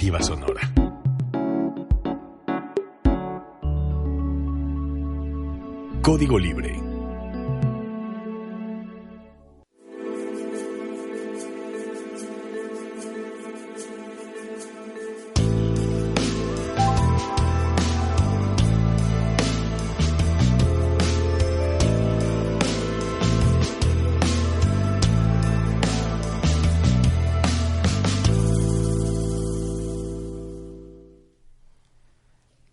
Alternativa Sonora. Código Libre.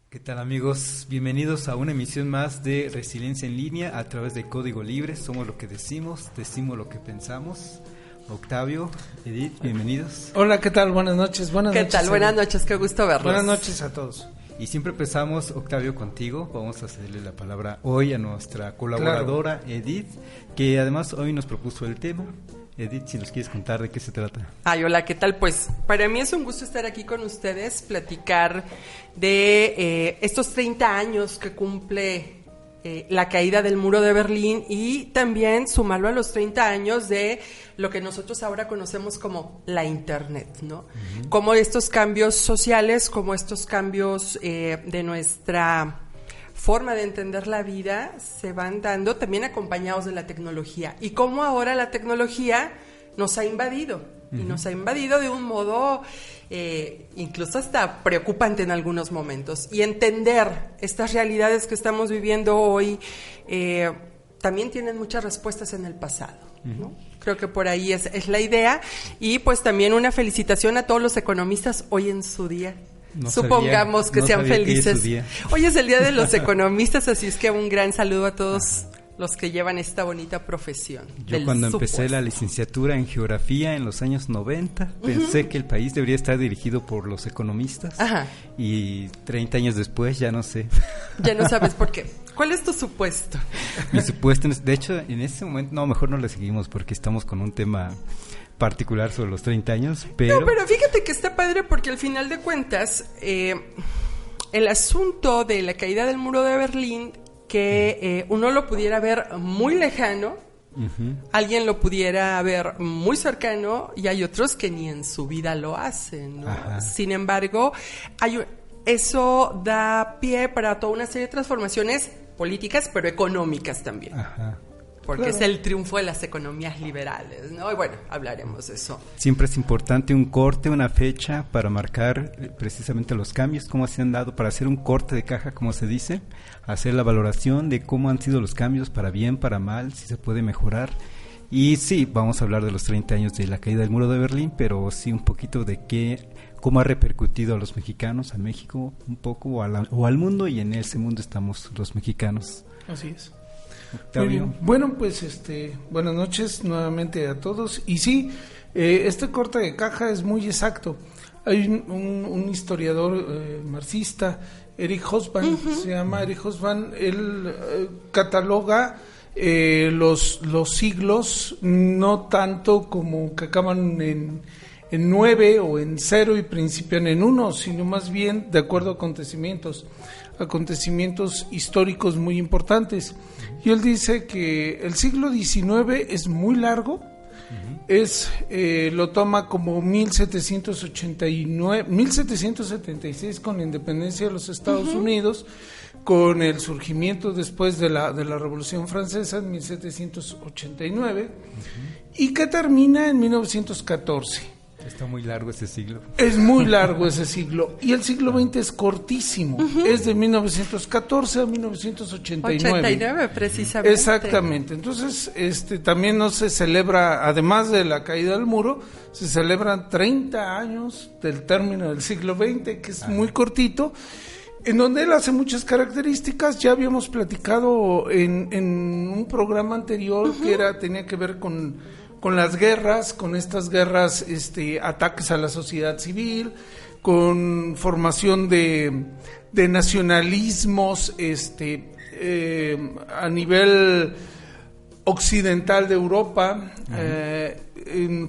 ¿Qué tal, amigos? Bienvenidos a una emisión más de Resiliencia en Línea a través de Código Libre. Somos lo que decimos lo que pensamos. Octavio, Edith, bienvenidos. Hola, ¿qué tal? Buenas noches. ¿Qué tal? Buenas noches, qué gusto verlos. Buenas noches a todos. Y siempre empezamos, Octavio, contigo. Vamos a cederle la palabra hoy a nuestra colaboradora, claro, Edith, que además hoy nos propuso el tema. Edith, si nos quieres contar de qué se trata. Ay, hola, ¿qué tal? Pues para mí es un gusto estar aquí con ustedes, platicar de estos 30 años que cumple la caída del muro de Berlín y también sumarlo a los 30 años de lo que nosotros ahora conocemos como la Internet, ¿no? Uh-huh. Como estos cambios sociales, como estos cambios de nuestra forma de entender la vida se van dando también acompañados de la tecnología y cómo ahora la tecnología nos ha invadido y nos ha invadido de un modo incluso hasta preocupante en algunos momentos, y entender estas realidades que estamos viviendo hoy también tienen muchas respuestas en el pasado, ¿no? Creo que por ahí es la idea, y pues también una felicitación a todos los economistas hoy en su día. Supongamos que sean felices. Hoy es el Día de los Economistas, así es que un gran saludo a todos los que llevan esta bonita profesión. Yo cuando empecé la licenciatura en Geografía en los años 90, pensé que el país debería estar dirigido por los economistas. Ajá. Y 30 años después ya no sé. Ya no sabes por qué. ¿Cuál es tu supuesto? Mi supuesto, de hecho, en este momento, no, mejor no le seguimos porque estamos con un tema particular sobre los 30 años, pero... No, pero fíjate que está padre porque al final de cuentas, el asunto de la caída del muro de Berlín, que uno lo pudiera ver muy lejano, alguien lo pudiera ver muy cercano, y hay otros que ni en su vida lo hacen, ¿no? Sin embargo, eso da pie para toda una serie de transformaciones políticas, pero económicas también. Ajá. Porque claro, es el triunfo de las economías liberales, ¿no? Y bueno, hablaremos de eso. Siempre es importante un corte, una fecha para marcar precisamente los cambios, cómo se han dado, para hacer un corte de caja, como se dice, hacer la valoración de cómo han sido los cambios, para bien, para mal, si se puede mejorar. Y sí, vamos a hablar de los 30 años de la caída del muro de Berlín, pero sí un poquito de cómo ha repercutido a los mexicanos, a México un poco, o al mundo, y en ese mundo estamos los mexicanos. Así es. Bueno, pues buenas noches nuevamente a todos. Y sí, este corte de caja es muy exacto. Hay un historiador marxista, Erich Hobsbawm, se llama Erich Hobsbawm. Él cataloga los siglos no tanto como que acaban en 9 o en 0 y principian en 1, sino más bien de acuerdo a acontecimientos históricos muy importantes. Y él dice que el siglo XIX es muy largo, lo toma como 1776 con la independencia de los Estados Unidos, con el surgimiento después de la Revolución Francesa en 1789, y que termina en 1914. Está muy largo ese siglo. Es muy largo ese siglo. Y el siglo XX es cortísimo. Es de 1914 a 1989. 89, precisamente. Exactamente. Entonces, también no se celebra, además de la caída del muro, se celebran 30 años del término del siglo XX, que es muy cortito, en donde él hace muchas características. Ya habíamos platicado en un programa anterior que tenía que ver con las guerras, con estas guerras, ataques a la sociedad civil, con formación de nacionalismos a nivel occidental de Europa,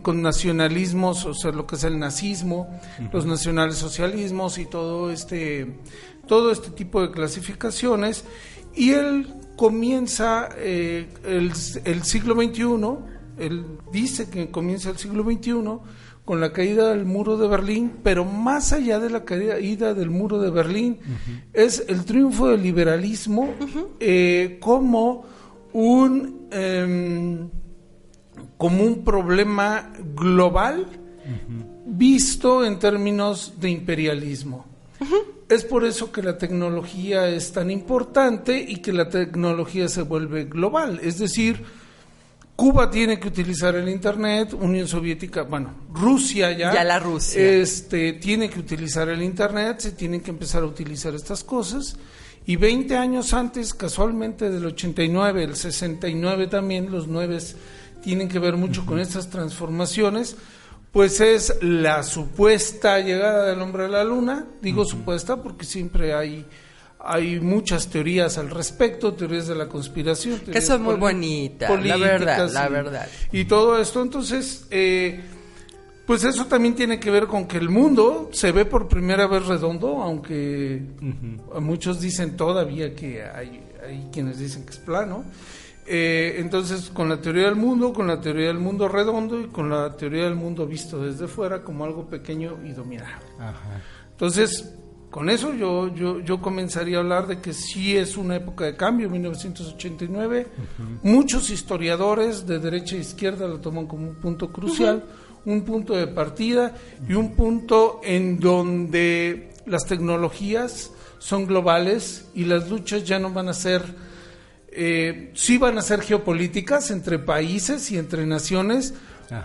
con nacionalismos, o sea, lo que es el nazismo, los nacionalsocialismos y todo este tipo de clasificaciones. Y él comienza el siglo XXI. Él dice que comienza el siglo XXI con la caída del muro de Berlín, pero más allá de la caída del muro de Berlín, es el triunfo del liberalismo como un problema global visto en términos de imperialismo. Es por eso que la tecnología es tan importante y que la tecnología se vuelve global. Es decir, Cuba tiene que utilizar el Internet, Unión Soviética, Rusia ya la Rusia. Tiene que utilizar el Internet, se tienen que empezar a utilizar estas cosas. Y 20 años antes, casualmente del 89, el 69 también, los 9 tienen que ver mucho con estas transformaciones, pues es la supuesta llegada del hombre a la luna. Digo supuesta porque siempre hay muchas teorías al respecto, teorías de la conspiración. Eso es muy bonita, la verdad. Y todo esto, entonces, pues eso también tiene que ver con que el mundo se ve por primera vez redondo, aunque muchos dicen todavía que hay quienes dicen que es plano. Entonces, con la teoría del mundo redondo y con la teoría del mundo visto desde fuera como algo pequeño y dominado. Entonces, con eso yo comenzaría a hablar de que sí es una época de cambio, 1989. Muchos historiadores de derecha e izquierda lo toman como un punto crucial, un punto de partida y un punto en donde las tecnologías son globales y las luchas ya no van a ser, sí van a ser geopolíticas entre países y entre naciones,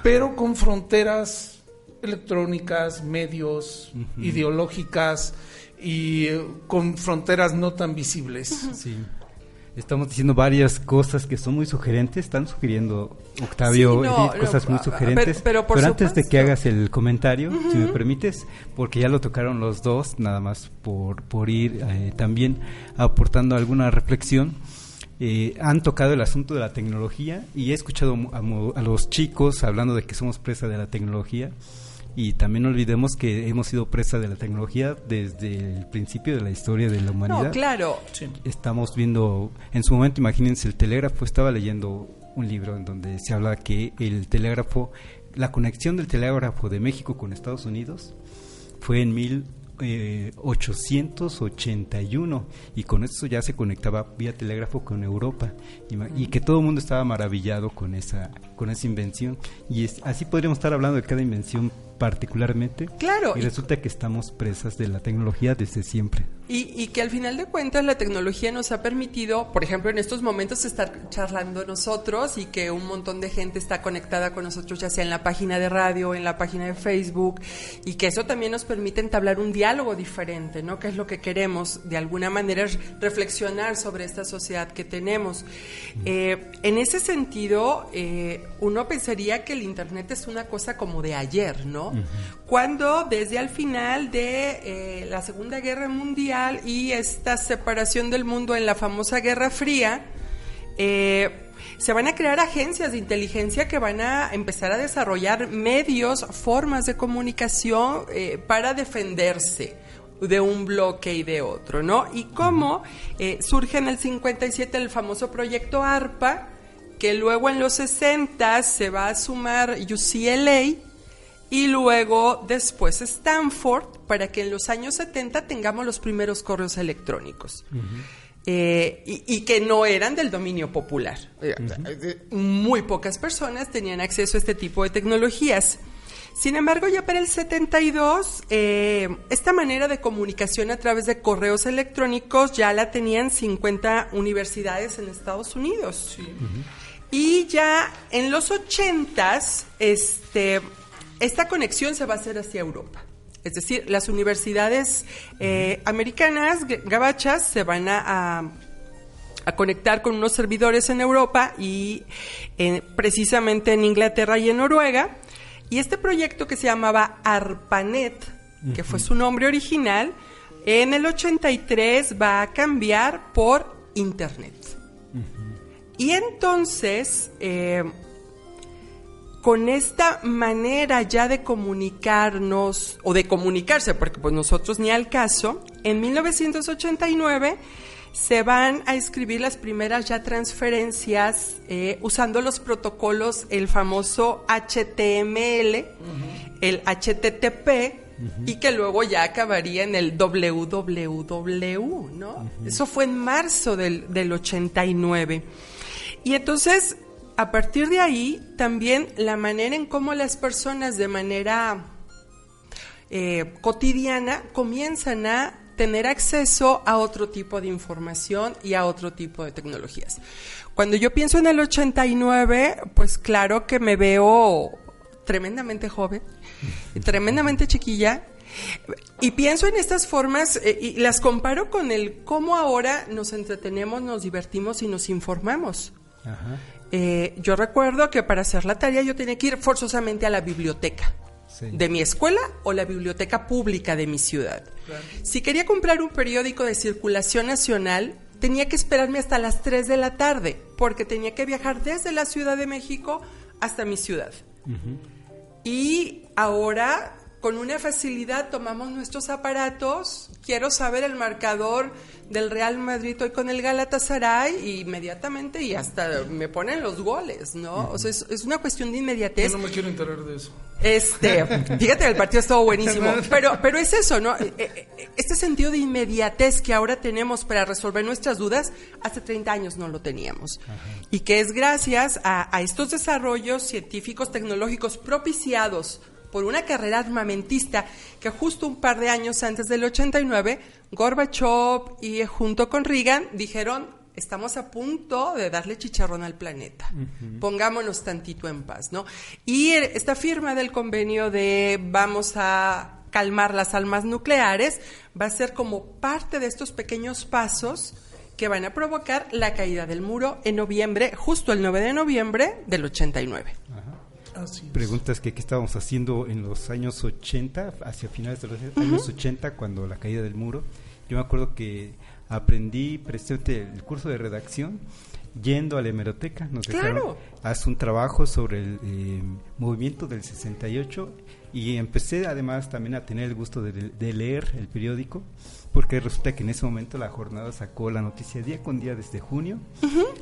pero con fronteras electrónicas, medios, ideológicas y con fronteras no tan visibles. Sí. Estamos diciendo varias cosas que son muy sugerentes. Están sugiriendo, Octavio, Edith, cosas muy sugerentes. Pero antes de que hagas el comentario, si me permites, porque ya lo tocaron los dos, nada más por ir también aportando alguna reflexión. Han tocado el asunto de la tecnología y he escuchado a los chicos hablando de que somos presa de la tecnología. Y también no olvidemos que hemos sido presa de la tecnología desde el principio de la historia de la humanidad. No, claro. Sí. Estamos viendo, en su momento, imagínense, el telégrafo. Estaba leyendo un libro en donde se habla que el telégrafo, la conexión del telégrafo de México con Estados Unidos fue en 1881 y con eso ya se conectaba vía telégrafo con Europa y que todo el mundo estaba maravillado con esa invención y así podríamos estar hablando de cada invención particularmente. Claro. Y resulta que estamos presas de la tecnología desde siempre. Y que al final de cuentas la tecnología nos ha permitido, por ejemplo, en estos momentos estar charlando nosotros y que un montón de gente está conectada con nosotros, ya sea en la página de radio, en la página de Facebook, y que eso también nos permite entablar un diálogo diferente, ¿no? Que es lo que queremos, de alguna manera, reflexionar sobre esta sociedad que tenemos. En ese sentido, uno pensaría que el Internet es una cosa como de ayer, ¿no? Cuando desde al final de la Segunda Guerra Mundial y esta separación del mundo en la famosa Guerra Fría, se van a crear agencias de inteligencia que van a empezar a desarrollar medios, formas de comunicación para defenderse de un bloque y de otro, ¿no? Y cómo surge en el 57 el famoso proyecto ARPA, que luego en los 60 se va a sumar UCLA y luego después Stanford, para que en los años 70 tengamos los primeros correos electrónicos. Y que no eran del dominio popular. Muy pocas personas tenían acceso a este tipo de tecnologías. Sin embargo, ya para el 72, esta manera de comunicación a través de correos electrónicos ya la tenían 50 universidades en Estados Unidos. Sí. Y ya en los 80s, esta conexión se va a hacer hacia Europa. Es decir, las universidades americanas, gabachas, se van a conectar con unos servidores en Europa y precisamente en Inglaterra y en Noruega. Y este proyecto que se llamaba ARPANET, que fue su nombre original, en el 83 va a cambiar por Internet. Y entonces, con esta manera ya de comunicarnos, o de comunicarse, porque pues nosotros ni al caso, en 1989 se van a escribir las primeras ya transferencias usando los protocolos, el famoso HTML, el HTTP y que luego ya acabaría en el www, ¿no? Eso fue en marzo del 89. Y entonces, a partir de ahí, también la manera en cómo las personas de manera cotidiana comienzan a tener acceso a otro tipo de información y a otro tipo de tecnologías. Cuando yo pienso en el 89, pues claro que me veo tremendamente joven, tremendamente chiquilla, y pienso en estas formas y las comparo con el cómo ahora nos entretenemos, nos divertimos y nos informamos. Ajá. Yo recuerdo que para hacer la tarea yo tenía que ir forzosamente a la biblioteca. Sí. De mi escuela o la biblioteca pública de mi ciudad. Claro. Si quería comprar un periódico de circulación nacional, tenía que esperarme hasta las 3 de la tarde, porque tenía que viajar desde la Ciudad de México hasta mi ciudad. Uh-huh. Y ahora, con una facilidad, tomamos nuestros aparatos, quiero saber el marcador del Real Madrid hoy con el Galatasaray, y inmediatamente, y hasta me ponen los goles, ¿no? Uh-huh. O sea, es una cuestión de inmediatez. Yo no me quiero enterar de eso. Fíjate, el partido estuvo buenísimo, pero es eso, ¿no? Este sentido de inmediatez que ahora tenemos para resolver nuestras dudas, hace 30 años no lo teníamos. Ajá. Y que es gracias a estos desarrollos científicos, tecnológicos propiciados por una carrera armamentista que justo un par de años antes del 89, Gorbachev y junto con Reagan dijeron: estamos a punto de darle chicharrón al planeta. Uh-huh. Pongámonos tantito en paz, ¿no? Y esta firma del convenio de vamos a calmar las armas nucleares va a ser como parte de estos pequeños pasos que van a provocar la caída del muro en noviembre, justo el 9 de noviembre del 89. Ajá. Preguntas que qué estábamos haciendo en los años 80, hacia finales de los años 80, cuando la caída del muro. Yo me acuerdo que aprendí precisamente el curso de redacción yendo a la hemeroteca. Nos dejaron, haz un trabajo sobre el movimiento del 68, y empecé además también a tener el gusto de leer el periódico, porque resulta que en ese momento la jornada sacó la noticia día con día desde junio,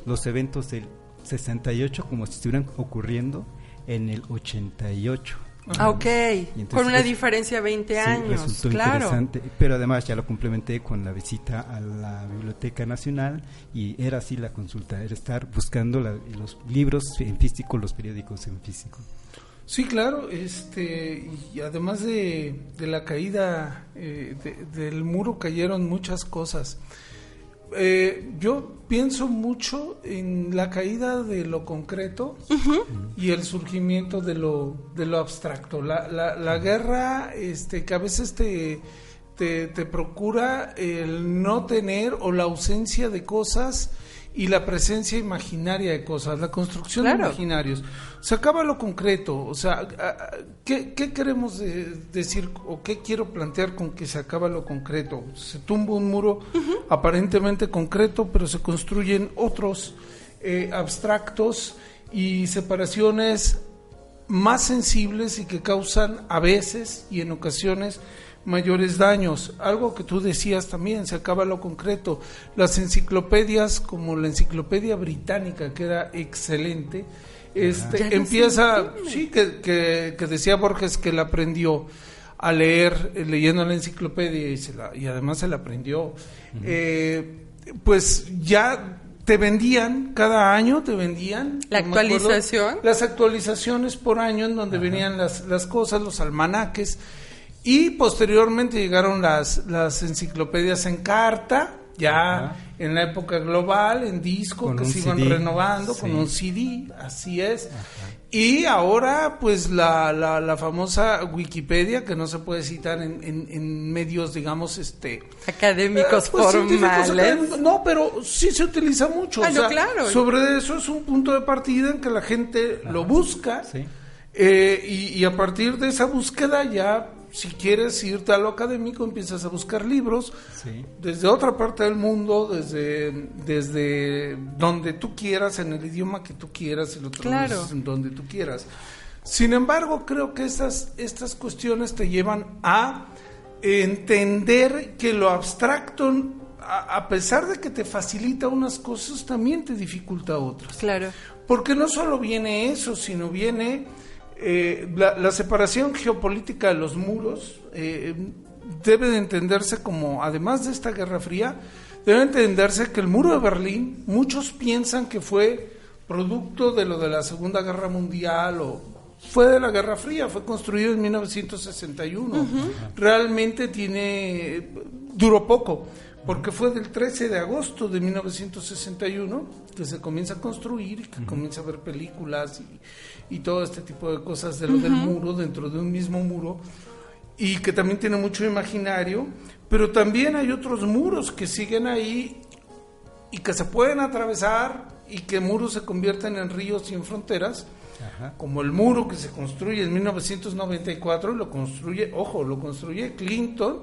los eventos del 68 como si estuvieran ocurriendo en el 88. Ah, ok, entonces, con una diferencia de 20 años, resultó interesante, pero además ya lo complementé con la visita a la Biblioteca Nacional, y era así la consulta, era estar buscando los libros en físico, los periódicos en físico. Sí, claro, y además de la caída del muro cayeron muchas cosas. Yo pienso mucho en la caída de lo concreto y el surgimiento de lo abstracto. La guerra que a veces te procura el no tener o la ausencia de cosas y la presencia imaginaria de cosas, la construcción de imaginarios. Se acaba lo concreto, o sea, ¿qué queremos decir o qué quiero plantear con que se acaba lo concreto? Se tumba un muro aparentemente concreto, pero se construyen otros abstractos y separaciones más sensibles y que causan a veces y en ocasiones mayores daños. Algo que tú decías también, se acaba lo concreto. Las enciclopedias, como la enciclopedia británica, que era excelente, empieza, sí, que decía Borges que la aprendió a leer, leyendo la enciclopedia, y además se la aprendió. Pues ya te vendían, cada año te vendían la actualización, las actualizaciones por año, en donde venían las cosas, los almanaques. Y posteriormente llegaron las enciclopedias en carta, ya en la época global, en disco, con que se iban renovando, con un CD, así es. Y ahora, pues, la famosa Wikipedia, que no se puede citar en medios, digamos, académicos formales. No, pero sí se utiliza mucho. Claro. Sobre eso es un punto de partida en que la gente lo busca, y a partir de esa búsqueda ya, si quieres irte a lo académico, empiezas a buscar libros desde otra parte del mundo, desde donde tú quieras, en el idioma que tú quieras, y lo traduces en donde tú quieras. Sin embargo, creo que estas cuestiones te llevan a entender que lo abstracto, a pesar de que te facilita unas cosas, también te dificulta otras. Claro. Porque no solo viene eso, sino viene La separación geopolítica de los muros debe de entenderse como, además de esta Guerra Fría, debe entenderse que el muro de Berlín, muchos piensan que fue producto de lo de la Segunda Guerra Mundial o fue de la Guerra Fría, fue construido en 1961. Realmente duró poco, porque fue del 13 de agosto de 1961 que se comienza a construir y que comienza a ver películas y todo este tipo de cosas de lo del muro, dentro de un mismo muro, y que también tiene mucho imaginario, pero también hay otros muros que siguen ahí y que se pueden atravesar y que muros se convierten en ríos y en fronteras. Ajá. Como el muro que se construye en 1994, lo construye Clinton,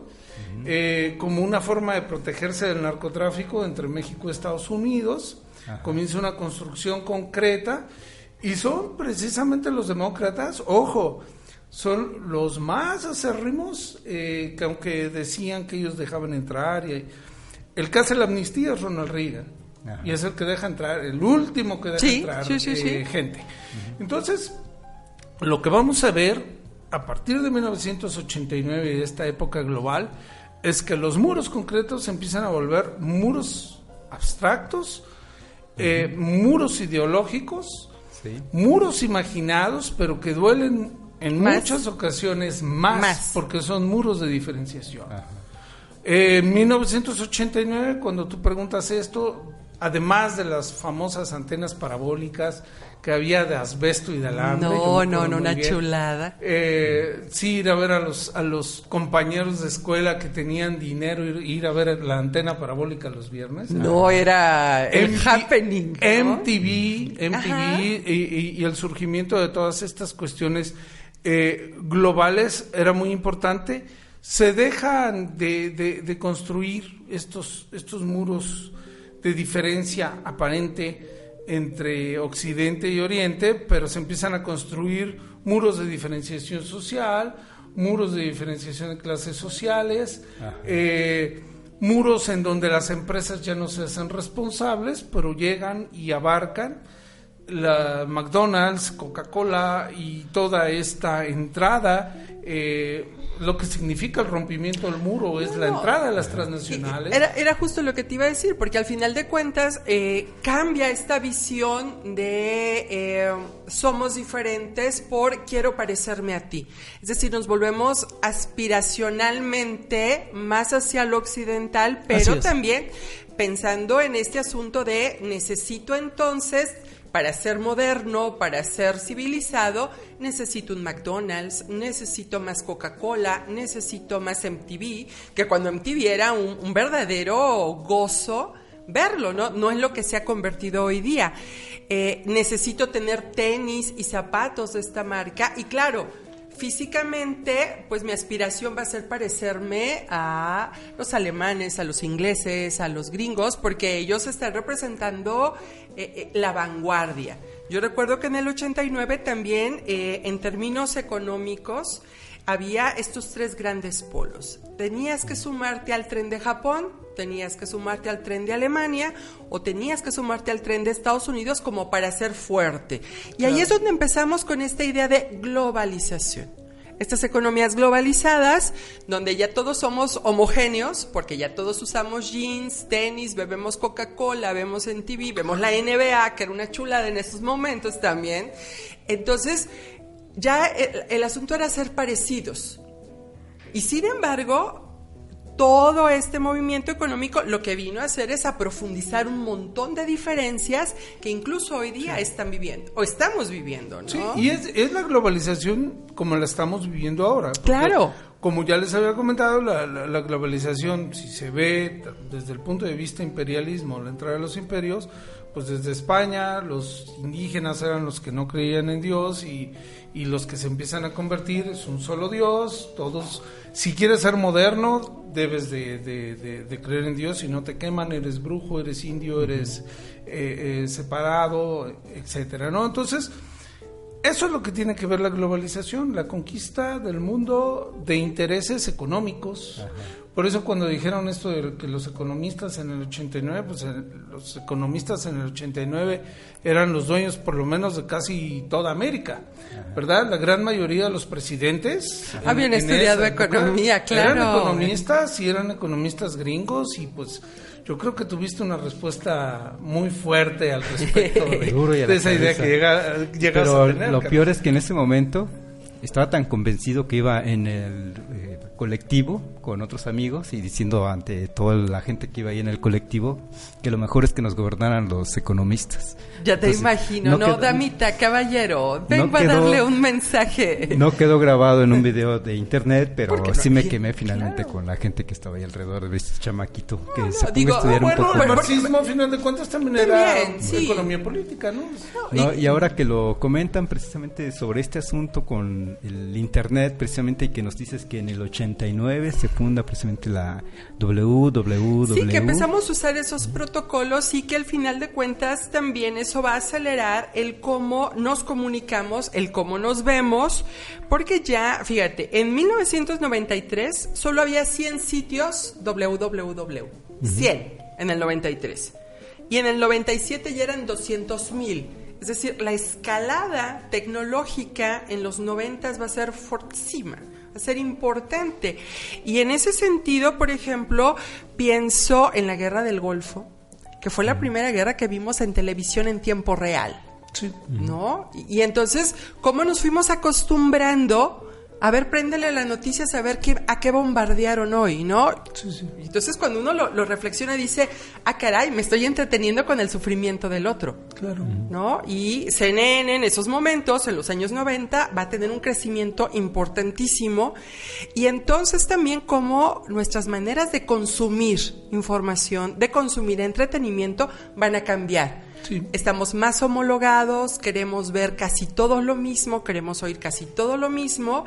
como una forma de protegerse del narcotráfico entre México y Estados Unidos. Ajá. Comienza una construcción concreta y son precisamente los demócratas, son los más acérrimos, que aunque decían que ellos dejaban entrar, el que hace la amnistía es Ronald Reagan. Ajá. Y es el que deja entrar, el último que deja entrar gente. Entonces, lo que vamos a ver a partir de 1989 y de esta época global es que los muros concretos se empiezan a volver muros abstractos, muros ideológicos, muros imaginados, pero que duelen en muchas ocasiones más porque son muros de diferenciación. En 1989, cuando tú preguntas esto, además de las famosas antenas parabólicas que había de asbesto y de alambre. Una chulada. Sí, ir a ver a los compañeros de escuela que tenían dinero, ir a ver la antena parabólica los viernes. Era el happening, ¿no? MTV y el surgimiento de todas estas cuestiones globales era muy importante. Se dejan de construir estos muros de diferencia aparente entre Occidente y Oriente, pero se empiezan a construir muros de diferenciación social, muros de diferenciación de clases sociales, muros en donde las empresas ya no se hacen responsables, pero llegan y abarcan. La McDonald's, Coca-Cola y toda esta entrada, lo que significa el rompimiento del muro es la entrada de las transnacionales. Era justo lo que te iba a decir, porque al final de cuentas cambia esta visión de somos diferentes por quiero parecerme a ti. Es decir, nos volvemos aspiracionalmente más hacia lo occidental, pero también pensando en este asunto de necesito entonces, para ser moderno, para ser civilizado, necesito un McDonald's, necesito más Coca-Cola, necesito más MTV, que cuando MTV era un verdadero gozo verlo, no es lo que se ha convertido hoy día. Necesito tener tenis y zapatos de esta marca, y claro, físicamente, pues mi aspiración va a ser parecerme a los alemanes, a los ingleses, a los gringos, porque ellos están representando la vanguardia. Yo recuerdo que en el 89 también, en términos económicos, había estos tres grandes polos. Tenías que sumarte al tren de Japón, tenías que sumarte al tren de Alemania o tenías que sumarte al tren de Estados Unidos como para ser fuerte. Y ahí es donde empezamos con esta idea de globalización. Estas economías globalizadas, donde ya todos somos homogéneos, porque ya todos usamos jeans, tenis, bebemos Coca-Cola, vemos en TV, vemos la NBA, que era una chulada en esos momentos también. Entonces, ya el asunto era ser parecidos. Y sin embargo, todo este movimiento económico lo que vino a hacer es a profundizar un montón de diferencias que incluso hoy día están viviendo, o estamos viviendo, ¿no? Sí, y es la globalización como la estamos viviendo ahora. Claro. Como ya les había comentado, la globalización, si se ve desde el punto de vista imperialismo, la entrada de los imperios, pues desde España los indígenas eran los que no creían en Dios y los que se empiezan a convertir es un solo Dios. Todos, si quieres ser moderno, debes de creer en Dios, si no te queman, eres brujo, eres indio, eres separado, etcétera, ¿no? Entonces, eso es lo que tiene que ver la globalización, la conquista del mundo de intereses económicos. Ajá. Por eso cuando dijeron esto de que los economistas en el 89, pues los economistas en el 89 eran los dueños por lo menos de casi toda América, ¿verdad? La gran mayoría de los presidentes habían estudiado economía, claro. Eran economistas gringos, y pues yo creo que tuviste una respuesta muy fuerte al respecto de esa idea que llegas a tener. Lo peor es que en ese momento estaba tan convencido que iba en el colectivo con otros amigos y diciendo ante toda la gente que iba ahí en el colectivo que lo mejor es que nos gobernaran los economistas. Ya te imagino, ¿no? Damita, caballero, vengo a darle un mensaje. No quedó grabado en un video de internet, pero sí me quemé finalmente con la gente que estaba ahí alrededor de este chamaquito que se ponga a estudiar un poco. El marxismo, a final de cuentas, también era economía política, ¿no? Y ahora que lo comentan precisamente sobre este asunto con el internet, precisamente, y que nos dices que en el 89 se funda precisamente la WWW. Sí, que empezamos a usar esos protocolos y que al final de cuentas también eso va a acelerar el cómo nos comunicamos, el cómo nos vemos, porque ya, fíjate, en 1993 solo había 100 sitios www, 100 en el 93, y en el 97 ya eran 200,000. Es decir, la escalada tecnológica en los 90 va a ser fortísima, va a ser importante. Y en ese sentido, por ejemplo, pienso en la Guerra del Golfo, que fue la primera guerra que vimos en televisión en tiempo real. Sí. ¿No? Y entonces, ¿cómo nos fuimos acostumbrando? A ver, préndele las noticias a ver a qué bombardearon hoy, ¿no? Sí, sí. Entonces, cuando uno lo reflexiona, dice, caray, me estoy entreteniendo con el sufrimiento del otro. Claro. ¿No? Y CNN en esos momentos, en los años 90, va a tener un crecimiento importantísimo. Y entonces también como nuestras maneras de consumir información, de consumir entretenimiento, van a cambiar. Sí. Estamos más homologados, queremos ver casi todo lo mismo, queremos oír casi todo lo mismo.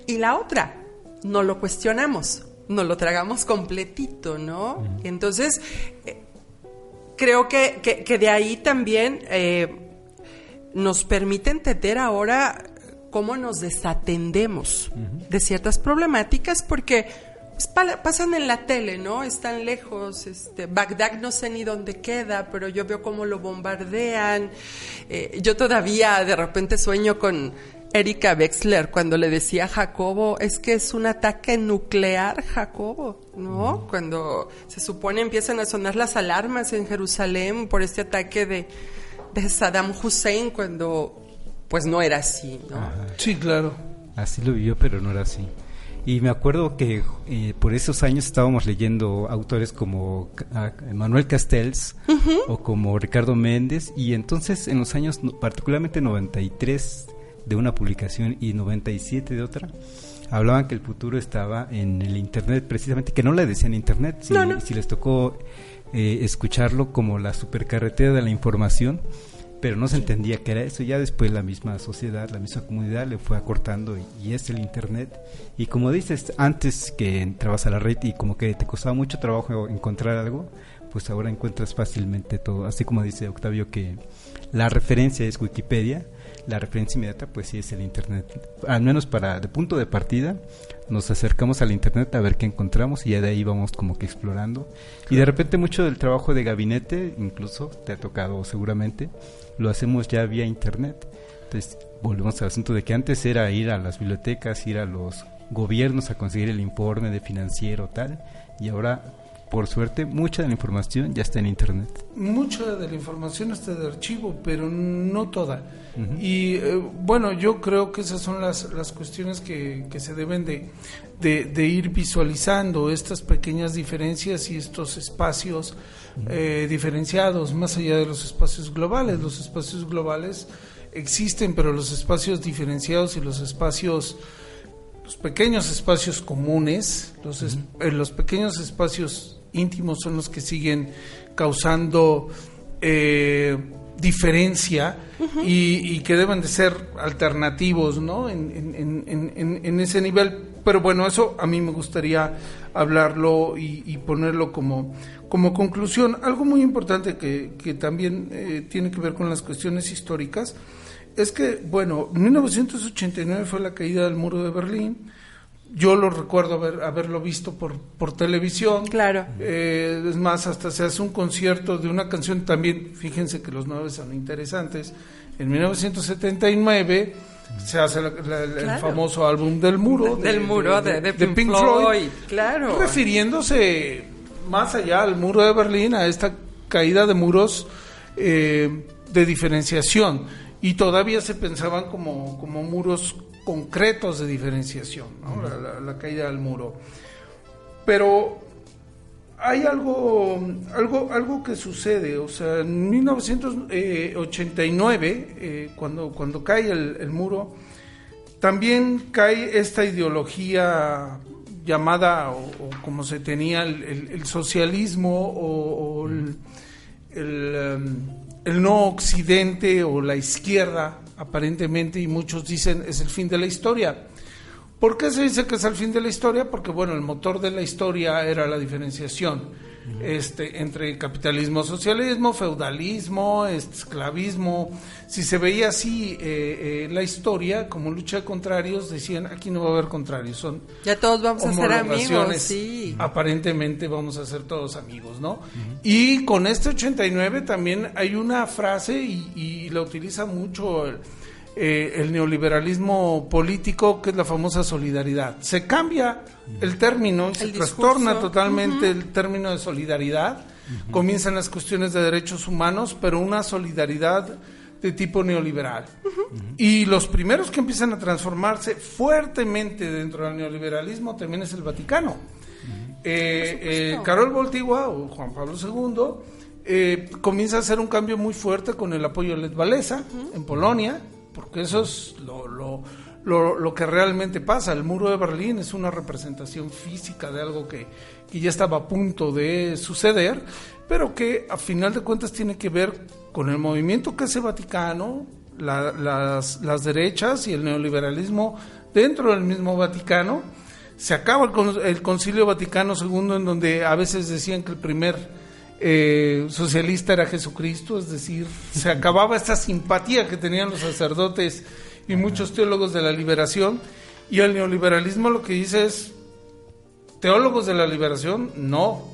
Y la otra, no lo cuestionamos, no lo tragamos completito, ¿no? Entonces, creo que de ahí también nos permite entender ahora cómo nos desatendemos de ciertas problemáticas, porque pasan en la tele, ¿no? Están lejos, Bagdad no sé ni dónde queda, pero yo veo cómo lo bombardean. Yo todavía de repente sueño con Erika Wexler cuando le decía a Jacobo, es que es un ataque nuclear, Jacobo, ¿no? Cuando se supone empiezan a sonar las alarmas en Jerusalén por este ataque de Saddam Hussein, cuando pues no era así, ¿no? Ajá. Sí, claro. Así lo vivió, pero no era así. Y me acuerdo que por esos años estábamos leyendo autores como Manuel Castells o como Ricardo Méndez, y entonces en los años, particularmente 93 de una publicación y 97 de otra, hablaban que el futuro estaba en el internet, precisamente, que no le decían internet, si les tocó escucharlo como la supercarretera de la información, pero no se entendía que era eso. Ya después la misma sociedad, la misma comunidad le fue acortando y es el internet. Y como dices, antes que entrabas a la red y como que te costaba mucho trabajo encontrar algo, pues ahora encuentras fácilmente todo. Así como dice Octavio que la referencia es Wikipedia, la referencia inmediata pues sí es el internet. Al menos de punto de partida nos acercamos al internet a ver qué encontramos y ya de ahí vamos como que explorando. Y de repente mucho del trabajo de gabinete, incluso te ha tocado seguramente, lo hacemos ya vía internet. Entonces volvemos al asunto de que antes era ir a las bibliotecas, ir a los gobiernos a conseguir el informe de financiero tal, y ahora por suerte mucha de la información ya está en internet. Mucha de la información está de archivo, pero no toda. Y bueno, yo creo que esas son las cuestiones que se deben de ir visualizando, estas pequeñas diferencias y estos espacios diferenciados, más allá de los espacios globales. Los espacios globales existen, pero los espacios diferenciados y los pequeños espacios comunes, los pequeños espacios íntimos son los que siguen causando diferencia y que deben de ser alternativos, ¿no? En ese nivel. Pero bueno, eso a mí me gustaría hablarlo y ponerlo como conclusión. Algo muy importante que también tiene que ver con las cuestiones históricas es que, bueno, 1989 fue la caída del muro de Berlín. Yo lo recuerdo haberlo visto por televisión. Claro. Es más, hasta se hace un concierto de una canción también, fíjense que los 9 son interesantes. En 1979 se hace el famoso álbum del muro. De Pink Floyd. Claro. Refiriéndose más allá al muro de Berlín, a esta caída de muros de diferenciación, y todavía se pensaban como muros concretos de diferenciación, ¿no? La caída del muro. Pero hay algo que sucede, o sea, en 1989, cuando cae el muro, también cae esta ideología llamada, o como se tenía, el socialismo, o el no occidente, o la izquierda, aparentemente, y muchos dicen es el fin de la historia. ¿Por qué se dice que es el fin de la historia? Porque, bueno, el motor de la historia era la diferenciación entre capitalismo, socialismo, feudalismo, esclavismo. Si se veía así la historia como lucha de contrarios, decían, aquí no va a haber contrarios, son ya todos vamos a ser amigos, sí. Aparentemente vamos a ser todos amigos, ¿no? Y con este 89 también hay una frase, y la utiliza mucho el neoliberalismo político, que es la famosa solidaridad. Se cambia el término, se trastorna totalmente el término de solidaridad. Comienzan las cuestiones de derechos humanos, pero una solidaridad de tipo neoliberal. Y los primeros que empiezan a transformarse fuertemente dentro del neoliberalismo también es el Vaticano. Karol Wojtyła, o Juan Pablo II, comienza a hacer un cambio muy fuerte con el apoyo de Lech Walesa en Polonia, porque eso es lo que realmente pasa. El muro de Berlín es una representación física de algo que ya estaba a punto de suceder, pero que a final de cuentas tiene que ver con el movimiento que hace Vaticano, las derechas y el neoliberalismo dentro del mismo Vaticano. Se acaba el Concilio Vaticano II, en donde a veces decían que el primer socialista era Jesucristo, es decir, se acababa esta simpatía que tenían los sacerdotes y muchos teólogos de la liberación, y el neoliberalismo lo que dice es, teólogos de la liberación, no,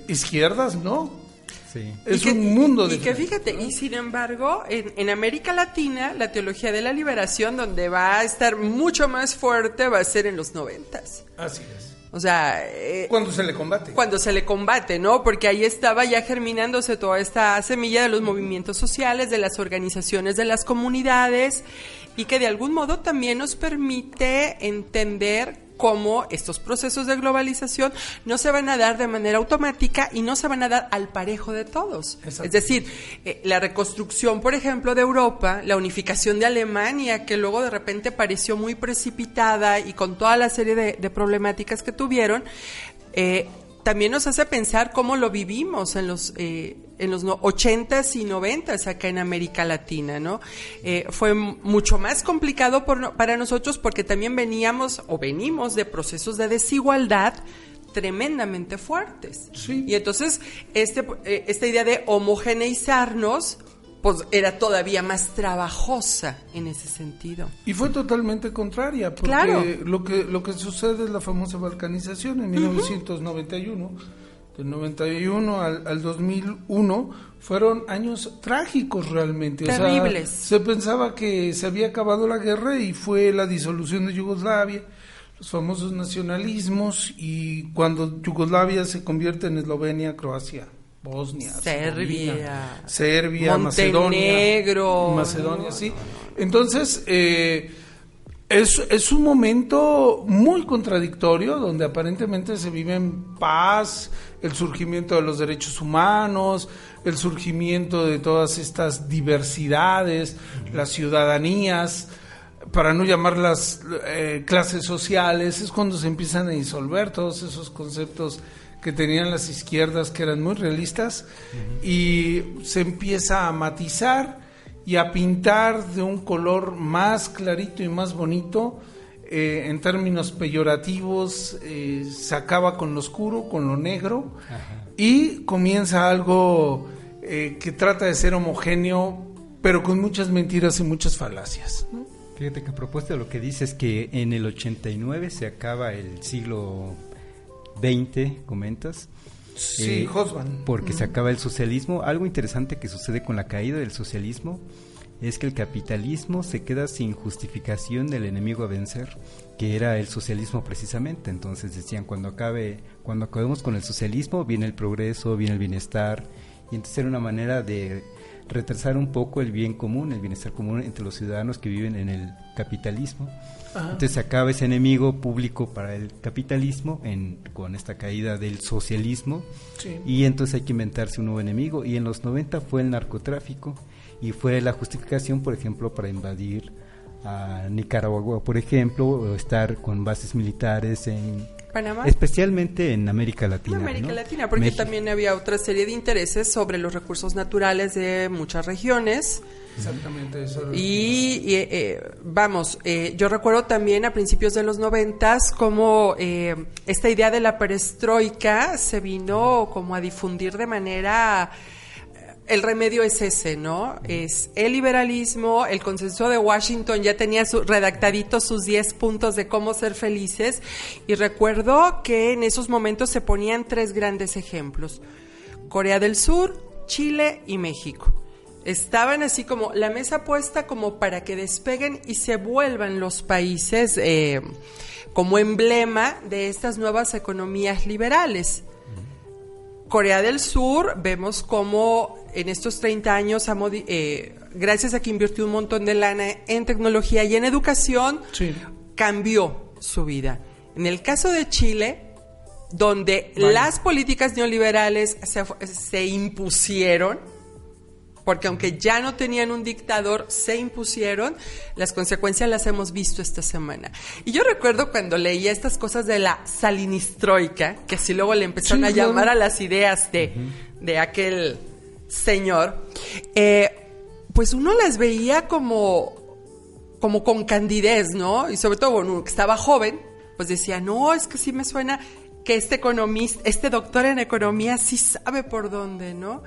izquierdas, no. Sí. Es un mundo de... Y que fíjate, y sin embargo, en América Latina, la teología de la liberación, donde va a estar mucho más fuerte, va a ser en los 90s. Así es. O sea... cuando se le combate. Cuando se le combate, ¿no? Porque ahí estaba ya germinándose toda esta semilla de los movimientos sociales, de las organizaciones de las comunidades, y que de algún modo también nos permite entender cómo estos procesos de globalización no se van a dar de manera automática y no se van a dar al parejo de todos. Exacto. Es decir, la reconstrucción, por ejemplo, de Europa, la unificación de Alemania, que luego de repente pareció muy precipitada y con toda la serie de problemáticas que tuvieron, también nos hace pensar cómo lo vivimos en los 80s y 90s acá en América Latina, ¿no? Fue mucho más complicado para nosotros, porque también venimos de procesos de desigualdad tremendamente fuertes. Sí. Y entonces esta idea de homogeneizarnos pues era todavía más trabajosa en ese sentido. Y fue totalmente contraria, porque claro, lo que sucede es la famosa balcanización en 1991. Del 91 al 2001 fueron años trágicos realmente. Terribles. O sea, se pensaba que se había acabado la guerra y fue la disolución de Yugoslavia, los famosos nacionalismos, y cuando Yugoslavia se convierte en Eslovenia, Croacia, Bosnia, Serbia, Macedonia, sí. Entonces, es un momento muy contradictorio, donde aparentemente se vive en paz, el surgimiento de los derechos humanos, el surgimiento de todas estas diversidades, las ciudadanías, para no llamarlas clases sociales. Es cuando se empiezan a disolver todos esos conceptos que tenían las izquierdas, que eran muy realistas, y se empieza a matizar y a pintar de un color más clarito y más bonito. En términos peyorativos, se acaba con lo oscuro, con lo negro. Ajá. Y comienza algo que trata de ser homogéneo, pero con muchas mentiras y muchas falacias, ¿no? Fíjate que a propósito de lo que dices, que en el 89 se acaba el siglo XX, comentas. Sí, Hobsbawm. Porque se acaba el socialismo. Algo interesante que sucede con la caída del socialismo es que el capitalismo se queda sin justificación del enemigo a vencer, que era el socialismo precisamente. Entonces decían, cuando acabemos con el socialismo, viene el progreso, viene el bienestar, y entonces era una manera de retrasar un poco el bien común, el bienestar común entre los ciudadanos que viven en el capitalismo. Ajá. Entonces se acaba ese enemigo público para el capitalismo con esta caída del socialismo, sí. Y entonces hay que inventarse un nuevo enemigo, y en los 90 fue el narcotráfico, y fue la justificación, por ejemplo, para invadir a Nicaragua, por ejemplo, o estar con bases militares en Panamá, especialmente en América Latina. América Latina, porque también había otra serie de intereses sobre los recursos naturales de muchas regiones. Exactamente eso. Yo recuerdo también a principios de los 90s cómo esta idea de la perestroika se vino como a difundir de manera... El remedio es ese, ¿no? Es el liberalismo, el consenso de Washington ya tenía redactaditos sus 10 puntos de cómo ser felices, y recuerdo que en esos momentos se ponían 3 grandes ejemplos: Corea del Sur, Chile y México. Estaban así como la mesa puesta como para que despeguen y se vuelvan los países como emblema de estas nuevas economías liberales. Corea del Sur, vemos cómo en estos 30 años, gracias a que invirtió un montón de lana en tecnología y en educación, sí, cambió su vida. En el caso de Chile, donde las políticas neoliberales se impusieron, porque aunque ya no tenían un dictador, se impusieron, las consecuencias las hemos visto esta semana. Y yo recuerdo cuando leía estas cosas de la salinistroika, que así luego le empezaron a llamar a las ideas de aquel señor, pues uno las veía como con candidez, ¿no? Y sobre todo, bueno, que estaba joven, pues decía, no, es que sí me suena que este economista, este doctor en economía sí sabe por dónde, ¿no?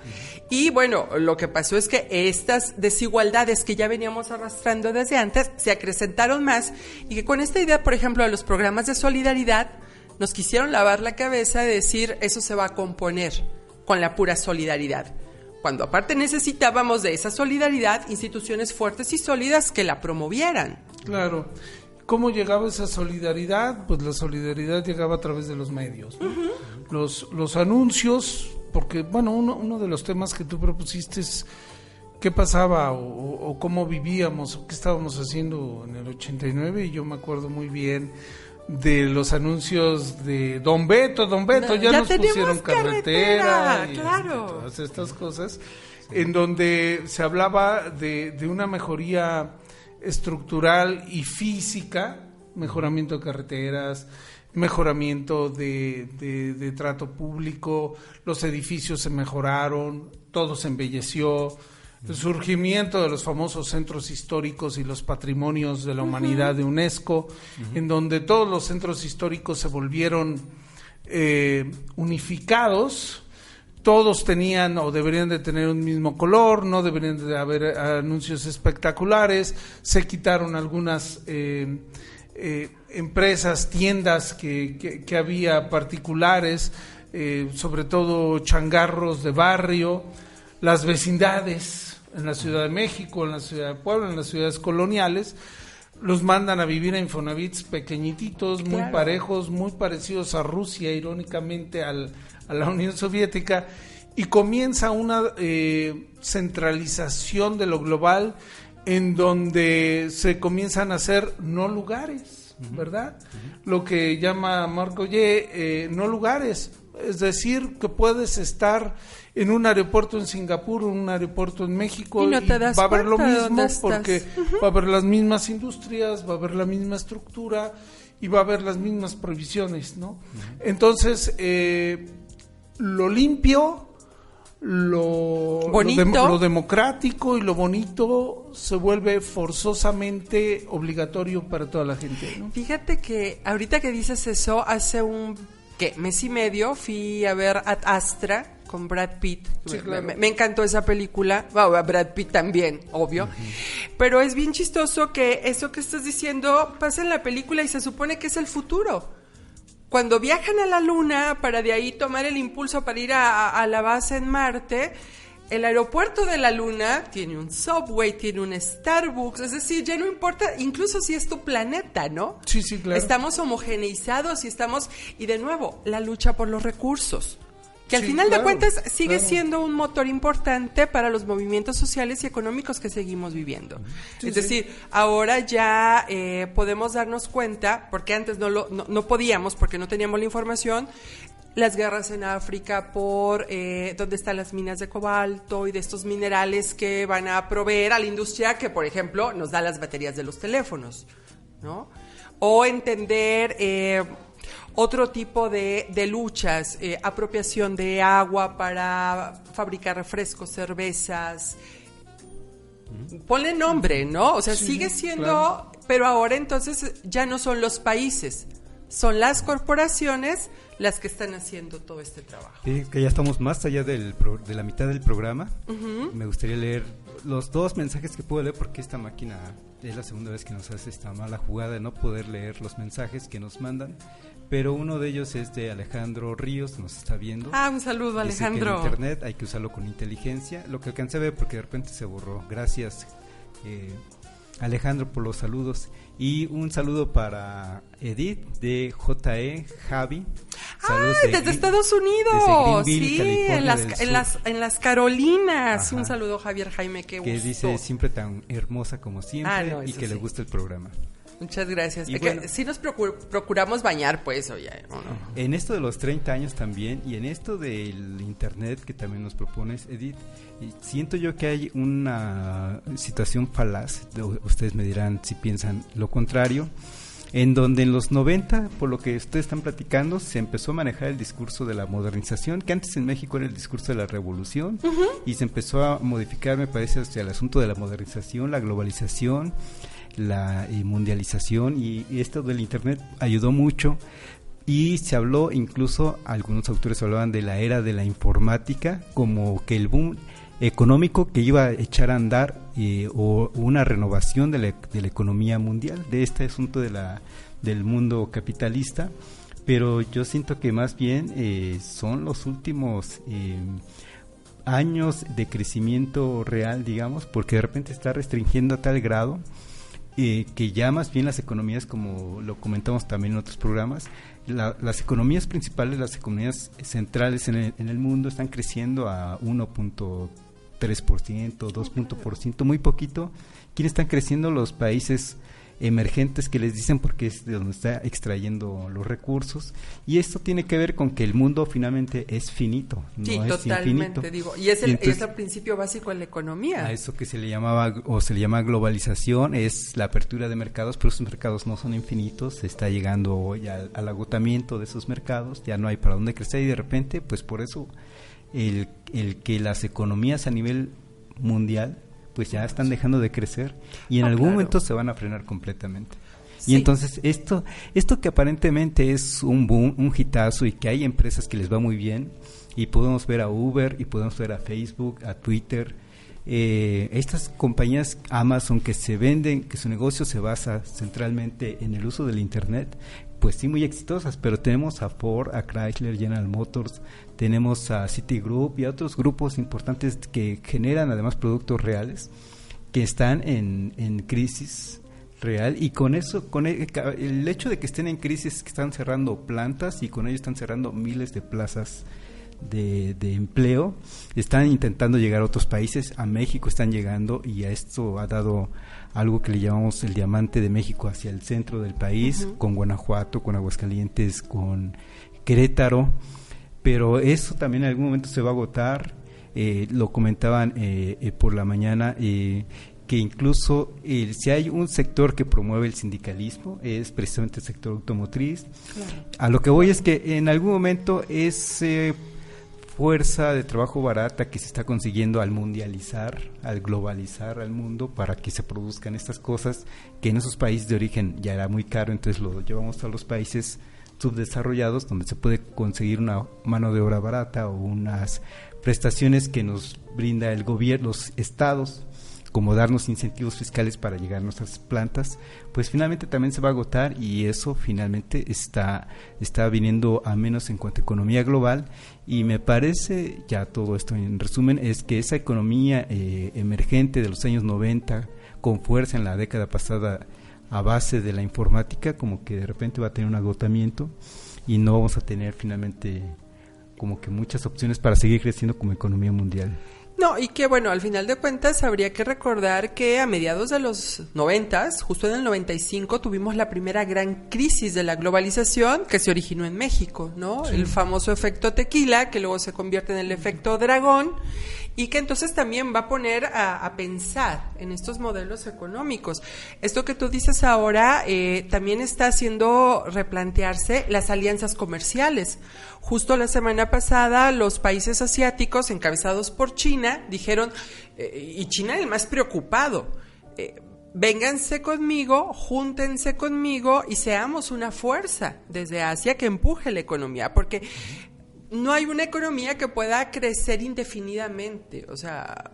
Y bueno, lo que pasó es que estas desigualdades que ya veníamos arrastrando desde antes se acrecentaron más, y que con esta idea, por ejemplo, de los programas de solidaridad, nos quisieron lavar la cabeza de decir, eso se va a componer con la pura solidaridad, cuando aparte necesitábamos de esa solidaridad instituciones fuertes y sólidas que la promovieran. Claro. ¿Cómo llegaba esa solidaridad? Pues la solidaridad llegaba a través de los medios, ¿no? Los anuncios, porque bueno, uno de los temas que tú propusiste es qué pasaba o cómo vivíamos o qué estábamos haciendo en el 89, y yo me acuerdo muy bien de los anuncios de Don Beto, ya nos pusieron carretera y claro, todas estas cosas, en donde se hablaba de una mejoría estructural y física, mejoramiento de carreteras, mejoramiento de trato público, los edificios se mejoraron, todo se embelleció, el surgimiento de los famosos centros históricos y los patrimonios de la humanidad de UNESCO, en donde todos los centros históricos se volvieron unificados. Todos tenían o deberían de tener un mismo color, no deberían de haber anuncios espectaculares, se quitaron algunas empresas, tiendas que había particulares, sobre todo changarros de barrio, las vecindades en la Ciudad de México, en la Ciudad de Puebla, en las ciudades coloniales, los mandan a vivir a Infonavits pequeñititos, muy claro, parejos, muy parecidos a Rusia, irónicamente a la Unión Soviética, y comienza una centralización de lo global, en donde se comienzan a hacer no lugares, ¿verdad? Lo que llama Marco Ye, no lugares, es decir, que puedes estar en un aeropuerto en Singapur, un aeropuerto en México, y no te das va a haber lo cuenta mismo, porque va a haber las mismas industrias, va a haber la misma estructura y va a haber las mismas provisiones, ¿no? Entonces, lo limpio, lo democrático y lo bonito se vuelve forzosamente obligatorio para toda la gente, ¿no? Fíjate que ahorita que dices eso, hace un mes y medio fui a ver Ad Astra con Brad Pitt. Sí, claro. Me encantó esa película. Wow, a Brad Pitt también, obvio. Pero es bien chistoso que eso que estás diciendo pasa en la película y se supone que es el futuro. Cuando viajan a la Luna para de ahí tomar el impulso para ir a la base en Marte, el aeropuerto de la Luna tiene un Subway, tiene un Starbucks, es decir, ya no importa, incluso si es tu planeta, ¿no? Sí, sí, claro. Estamos homogeneizados y de nuevo, la lucha por los recursos, que al final de cuentas sigue siendo un motor importante para los movimientos sociales y económicos que seguimos viviendo. Sí, es decir, ahora ya podemos darnos cuenta, porque antes no podíamos, porque no teníamos la información, las guerras en África por dónde están las minas de cobalto y de estos minerales que van a proveer a la industria que, por ejemplo, nos da las baterías de los teléfonos, ¿no? O entender otro tipo de luchas, apropiación de agua para fabricar refrescos, cervezas. Ponle nombre, ¿no? O sea, sí, sigue siendo, claro. Pero ahora entonces ya no son los países, son las corporaciones las que están haciendo todo este trabajo. Sí, que ya estamos más allá de la mitad del programa. Me gustaría leer los 2 mensajes que puedo leer, porque esta máquina es la segunda vez que nos hace esta mala jugada de no poder leer los mensajes que nos mandan. Pero uno de ellos es de Alejandro Ríos, nos está viendo. Un saludo, Alejandro. Dice que el internet hay que usarlo con inteligencia. Lo que alcancé a ver porque de repente se borró. Gracias, Alejandro, por los saludos. Y un saludo para Edith de JE Javi. Saludos desde Estados Unidos. Sí, California en las Carolinas. Ajá. Un saludo, Javier Jaime, qué gusto. Que dice siempre tan hermosa como siempre y que le gusta el programa. Muchas gracias. Bueno, sí nos procuramos bañar, pues, oye, ¿no? En esto de los 30 años también, y en esto del internet que también nos propones, Edith, siento yo que hay una situación falaz, ustedes me dirán si piensan lo contrario, en donde en los 90, por lo que ustedes están platicando, se empezó a manejar el discurso de la modernización, que antes en México era el discurso de la revolución, y se empezó a modificar, me parece, hacia el asunto de la modernización, la globalización, la mundialización, y esto del internet ayudó mucho, y se habló, incluso algunos autores hablaban de la era de la informática como que el boom económico que iba a echar a andar o una renovación de la economía mundial, de este asunto del mundo capitalista. Pero yo siento que más bien son los últimos años de crecimiento real, digamos, porque de repente está restringiendo a tal grado que ya más bien las economías, como lo comentamos también en otros programas, las economías principales, las economías centrales en el mundo están creciendo a 1.3%, 2%, muy poquito. ¿Quiénes están creciendo? Los países emergentes, que les dicen, porque es de donde está extrayendo los recursos, y esto tiene que ver con que el mundo finalmente es finito, no sí, es totalmente, infinito. Digo, y es el principio básico de la economía. A eso que se le llama globalización es la apertura de mercados, pero esos mercados no son infinitos, se está llegando hoy al agotamiento de esos mercados, ya no hay para dónde crecer, y de repente, pues por eso el que las economías a nivel mundial pues ya están dejando de crecer y en algún momento se van a frenar completamente. Sí. Y entonces esto que aparentemente es un boom, un hitazo, y que hay empresas que les va muy bien, y podemos ver a Uber, y podemos ver a Facebook, a Twitter, estas compañías, Amazon, que se venden, que su negocio se basa centralmente en el uso del internet, pues sí, muy exitosas, pero tenemos a Ford, a Chrysler, General Motors, tenemos a Citigroup y a otros grupos importantes que generan además productos reales, que están en crisis real, y con eso, con el hecho de que estén en crisis, que están cerrando plantas, y con ello están cerrando miles de plazas de empleo, están intentando llegar a otros países, a México están llegando, y a esto ha dado algo que le llamamos el diamante de México hacia el centro del país, con Guanajuato, con Aguascalientes, con Querétaro, pero eso también en algún momento se va a agotar. Lo comentaban por la mañana, que incluso si hay un sector que promueve el sindicalismo, es precisamente el sector automotriz. Claro. A lo que voy es que en algún momento ese fuerza de trabajo barata que se está consiguiendo al mundializar, al globalizar al mundo para que se produzcan estas cosas, que en esos países de origen ya era muy caro, entonces lo llevamos a los países subdesarrollados, donde se puede conseguir una mano de obra barata o unas prestaciones que nos brinda el gobierno, los estados, como darnos incentivos fiscales para llegar a nuestras plantas, pues finalmente también se va a agotar, y eso finalmente está viniendo a menos en cuanto a economía global. Y me parece, ya todo esto en resumen, es que esa economía emergente de los años 90, con fuerza en la década pasada a base de la informática, como que de repente va a tener un agotamiento y no vamos a tener finalmente como que muchas opciones para seguir creciendo como economía mundial. No, y que bueno, al final de cuentas habría que recordar que a mediados de los 90s, justo en el 95, tuvimos la primera gran crisis de la globalización que se originó en México, ¿no? Sí. El famoso efecto tequila, que luego se convierte en el efecto dragón, y que entonces también va a poner a pensar en estos modelos económicos. Esto que tú dices ahora también está haciendo replantearse las alianzas comerciales. Justo la semana pasada los países asiáticos encabezados por China dijeron, y China el más preocupado, vénganse conmigo, júntense conmigo y seamos una fuerza desde Asia que empuje la economía, porque no hay una economía que pueda crecer indefinidamente, o sea,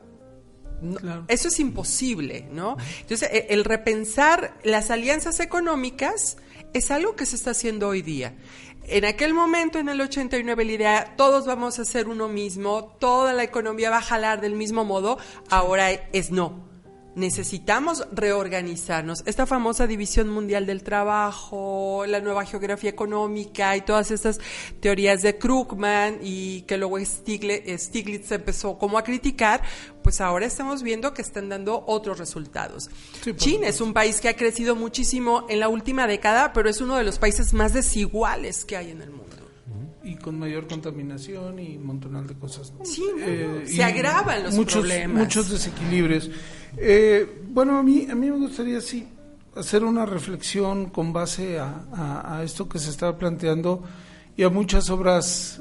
no, claro. Eso es imposible, ¿no? Entonces, el repensar las alianzas económicas es algo que se está haciendo hoy día. En aquel momento, en el 89, la idea, todos vamos a ser uno mismo, toda la economía va a jalar del mismo modo, ahora es no. Necesitamos reorganizarnos. Esta famosa división mundial del trabajo, la nueva geografía económica y todas estas teorías de Krugman y que luego Stiglitz empezó como a criticar, pues ahora estamos viendo que están dando otros resultados. Sí, China es un país que ha crecido muchísimo en la última década, pero es uno de los países más desiguales que hay en el mundo. Y con mayor contaminación y un montón de cosas. Sí, se agravan los problemas. Muchos desequilibrios. Bueno, a mí me gustaría hacer una reflexión con base a esto que se estaba planteando y a muchas obras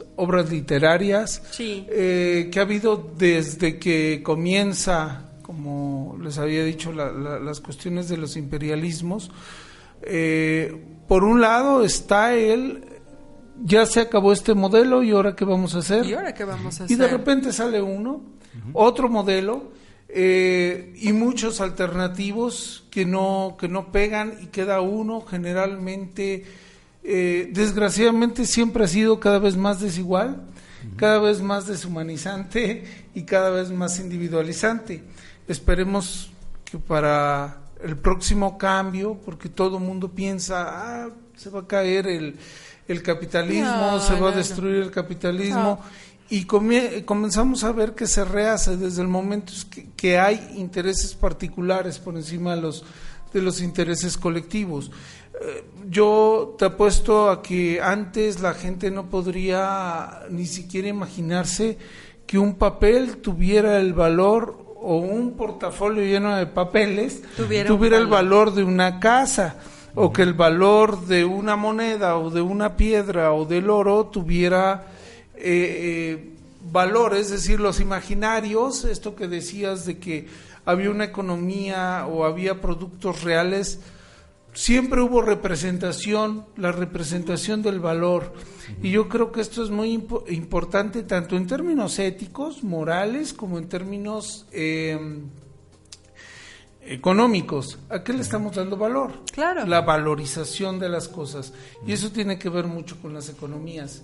literarias que ha habido desde que comienza, como les había dicho, las cuestiones de los imperialismos. Por un lado está ya se acabó este modelo y ahora qué vamos a hacer. Y de repente sale otro modelo, y muchos alternativos que no pegan, y queda uno generalmente, desgraciadamente siempre ha sido cada vez más desigual, cada vez más deshumanizante y cada vez más individualizante. Esperemos que para el próximo cambio, porque todo el mundo piensa, se va a caer el capitalismo, se va a destruir el capitalismo, y comenzamos a ver que se rehace desde el momento que hay intereses particulares por encima de los intereses colectivos. Yo te apuesto a que antes la gente no podría ni siquiera imaginarse que un papel tuviera el valor, o un portafolio lleno de papeles tuviera el valor de una casa, o que el valor de una moneda o de una piedra o del oro tuviera valor, es decir, los imaginarios, esto que decías de que había una economía o había productos reales, siempre hubo representación, la representación del valor, y yo creo que esto es muy importante tanto en términos éticos, morales, como en términos económicos. ¿A qué le estamos dando valor? Claro. La valorización de las cosas, y eso tiene que ver mucho con las economías.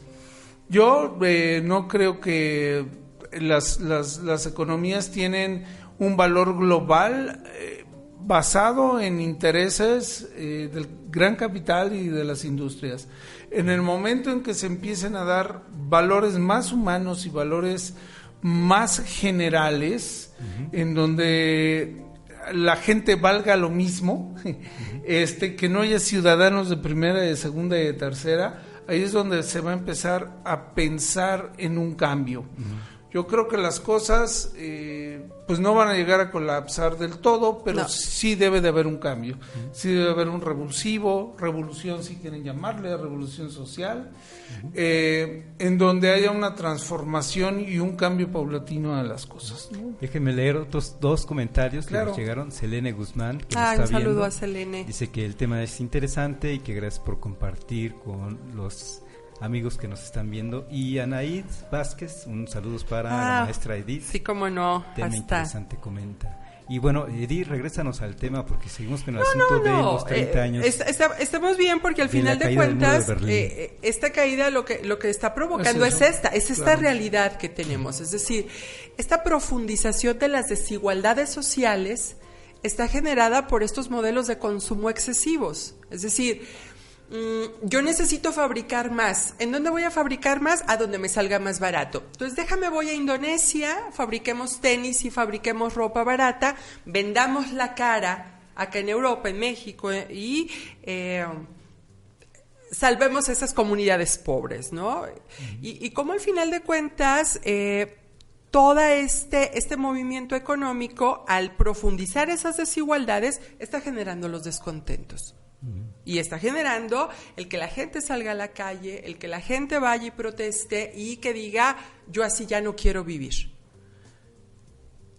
Yo no creo que las economías tienen un valor global basado en intereses del gran capital y de las industrias. En el momento en que se empiecen a dar valores más humanos y valores más generales, en donde la gente valga lo mismo, que no haya ciudadanos de primera, de segunda y de tercera, ahí es donde se va a empezar a pensar en un cambio. Yo creo que las cosas pues no van a llegar a colapsar del todo, pero sí debe de haber un cambio, sí debe de haber un revolución si quieren llamarle, revolución social, en donde haya una transformación y un cambio paulatino de las cosas, ¿no? Déjenme leer otros 2 comentarios que nos llegaron. Selene Guzmán, que nos está un saludo viendo, a Selene. Dice que el tema es interesante y que gracias por compartir con los amigos que nos están viendo. Y Anaid Vázquez, un saludo para la maestra Edith. Sí, cómo no. Tema interesante, comenta. Y bueno, Edith, regrésanos al tema porque seguimos con el asunto de los 30 años. Estamos bien porque al final de cuentas, esta caída lo que está provocando es esta realidad que tenemos. Es decir, esta profundización de las desigualdades sociales está generada por estos modelos de consumo excesivos. Es decir, yo necesito fabricar más. ¿En dónde voy a fabricar más? A donde me salga más barato. Entonces voy a Indonesia, fabriquemos tenis y fabriquemos ropa barata, vendamos la cara acá en Europa, en México, y salvemos esas comunidades pobres, ¿no? Y como al final de cuentas, todo este movimiento económico, al profundizar esas desigualdades, está generando los descontentos. Y está generando el que la gente salga a la calle, el que la gente vaya y proteste y que diga, yo así ya no quiero vivir.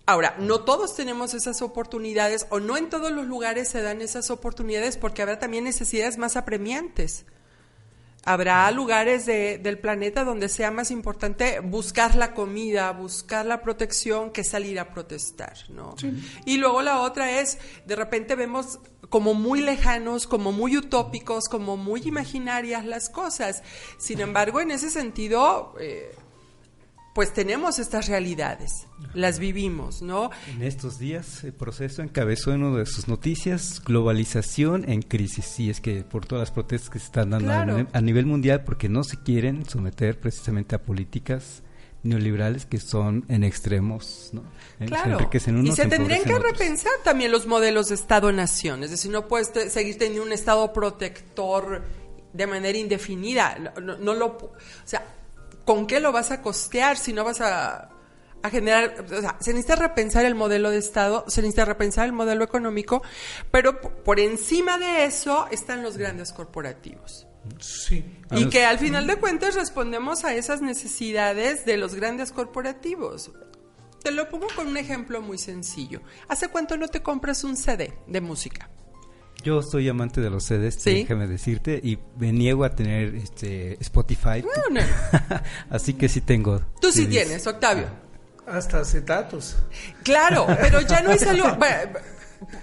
Ahora, no todos tenemos esas oportunidades o no en todos los lugares se dan esas oportunidades porque habrá también necesidades más apremiantes. Habrá lugares del planeta donde sea más importante buscar la comida, buscar la protección que salir a protestar, ¿no? Sí. Y luego la otra es, de repente vemos como muy lejanos, como muy utópicos, como muy imaginarias las cosas. Sin embargo, en ese sentido, pues tenemos estas realidades, las vivimos, ¿no? En estos días el Proceso encabezó en una de sus noticias, globalización en crisis. Sí, es que por todas las protestas que se están dando a nivel mundial, porque no se quieren someter precisamente a políticas neoliberales que son en extremos, ¿no? Claro, se enriquecen unos, y se tendrían que repensar también los modelos de Estado-Nación, es decir, no puedes seguir teniendo un Estado protector de manera indefinida, o sea, ¿con qué lo vas a costear si no vas a generar? O sea, se necesita repensar el modelo de Estado, se necesita repensar el modelo económico, pero por encima de eso están los grandes corporativos. Sí. Y que al final de cuentas respondemos a esas necesidades de los grandes corporativos. Te lo pongo con un ejemplo muy sencillo. ¿Hace cuánto no te compras un CD de música? Yo soy amante de los CDs, ¿sí? Déjame decirte, y me niego a tener Spotify. No. Así que sí tengo. Tú sí tienes, Octavio. Hasta acetatos. Claro, pero ya no es algo...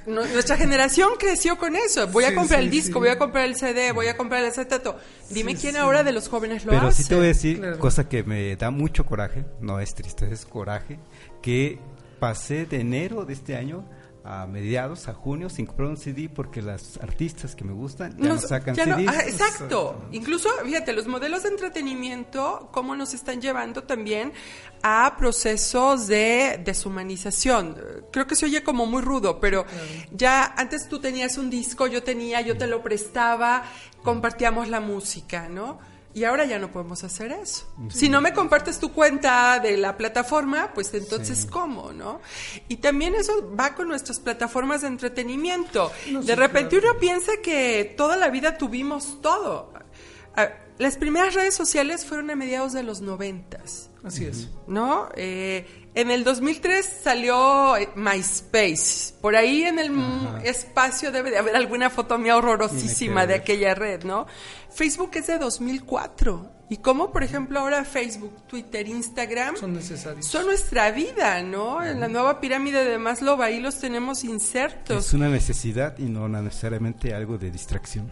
Nuestra generación creció con eso. Voy a comprar el disco, voy a comprar el CD, voy a comprar el acetato. Dime quién ahora de los jóvenes lo hace. Pero sí te voy a decir, cosa que me da mucho coraje, no es tristeza, es coraje, que pasé de enero de este año a mediados, a junio, sin comprar un CD porque las artistas que me gustan ya no sacan CDs. Exacto. Incluso, fíjate, los modelos de entretenimiento, cómo nos están llevando también a procesos de deshumanización. Creo que se oye como muy rudo, pero ya antes tú tenías un disco, yo te lo prestaba, compartíamos la música, ¿no? Y ahora ya no podemos hacer eso. Sí. Si no me compartes tu cuenta de la plataforma, pues entonces ¿cómo, no? Y también eso va con nuestras plataformas de entretenimiento. De repente uno piensa que toda la vida tuvimos todo. Las primeras redes sociales fueron a mediados de los 90s. Así es. ¿No? En el 2003 salió MySpace. Por ahí en el espacio debe de haber alguna foto mía horrorosísima de aquella red, ¿no? Facebook es de 2004. Y como, por ejemplo, ahora Facebook, Twitter, Instagram son necesarios. Son nuestra vida, ¿no? En la nueva pirámide de Maslow ahí los tenemos insertos. Es una necesidad y no necesariamente algo de distracción.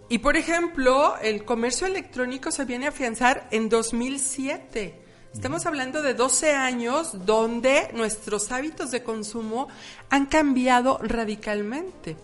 Y, por ejemplo, el comercio electrónico se viene a afianzar en 2007. Estamos hablando de 12 años donde nuestros hábitos de consumo han cambiado radicalmente.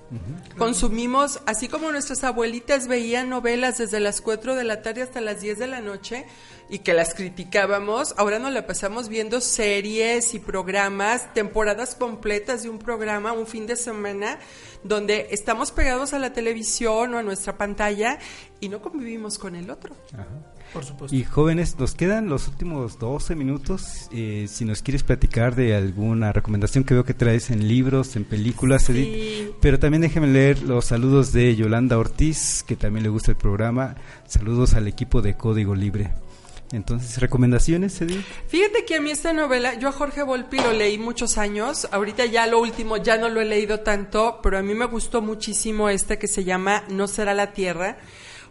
Consumimos, así como nuestras abuelitas veían novelas desde las 4 de la tarde hasta las 10 de la noche y que las criticábamos, ahora nos la pasamos viendo series y programas, temporadas completas de un programa, un fin de semana, donde estamos pegados a la televisión o a nuestra pantalla y no convivimos con el otro. Ajá. Por supuesto. Y jóvenes, nos quedan los últimos 12 minutos. Si nos quieres platicar de alguna recomendación que veo que traes en libros, en películas, Sí. Edith. Pero también déjeme leer los saludos de Yolanda Ortiz, que también le gusta el programa. Saludos al equipo de Código Libre. Entonces, ¿recomendaciones, Edith? Fíjate que a mí esta novela, yo a Jorge Volpi lo leí muchos años, ahorita ya lo último ya no lo he leído tanto, pero a mí me gustó muchísimo esta que se llama No será la tierra.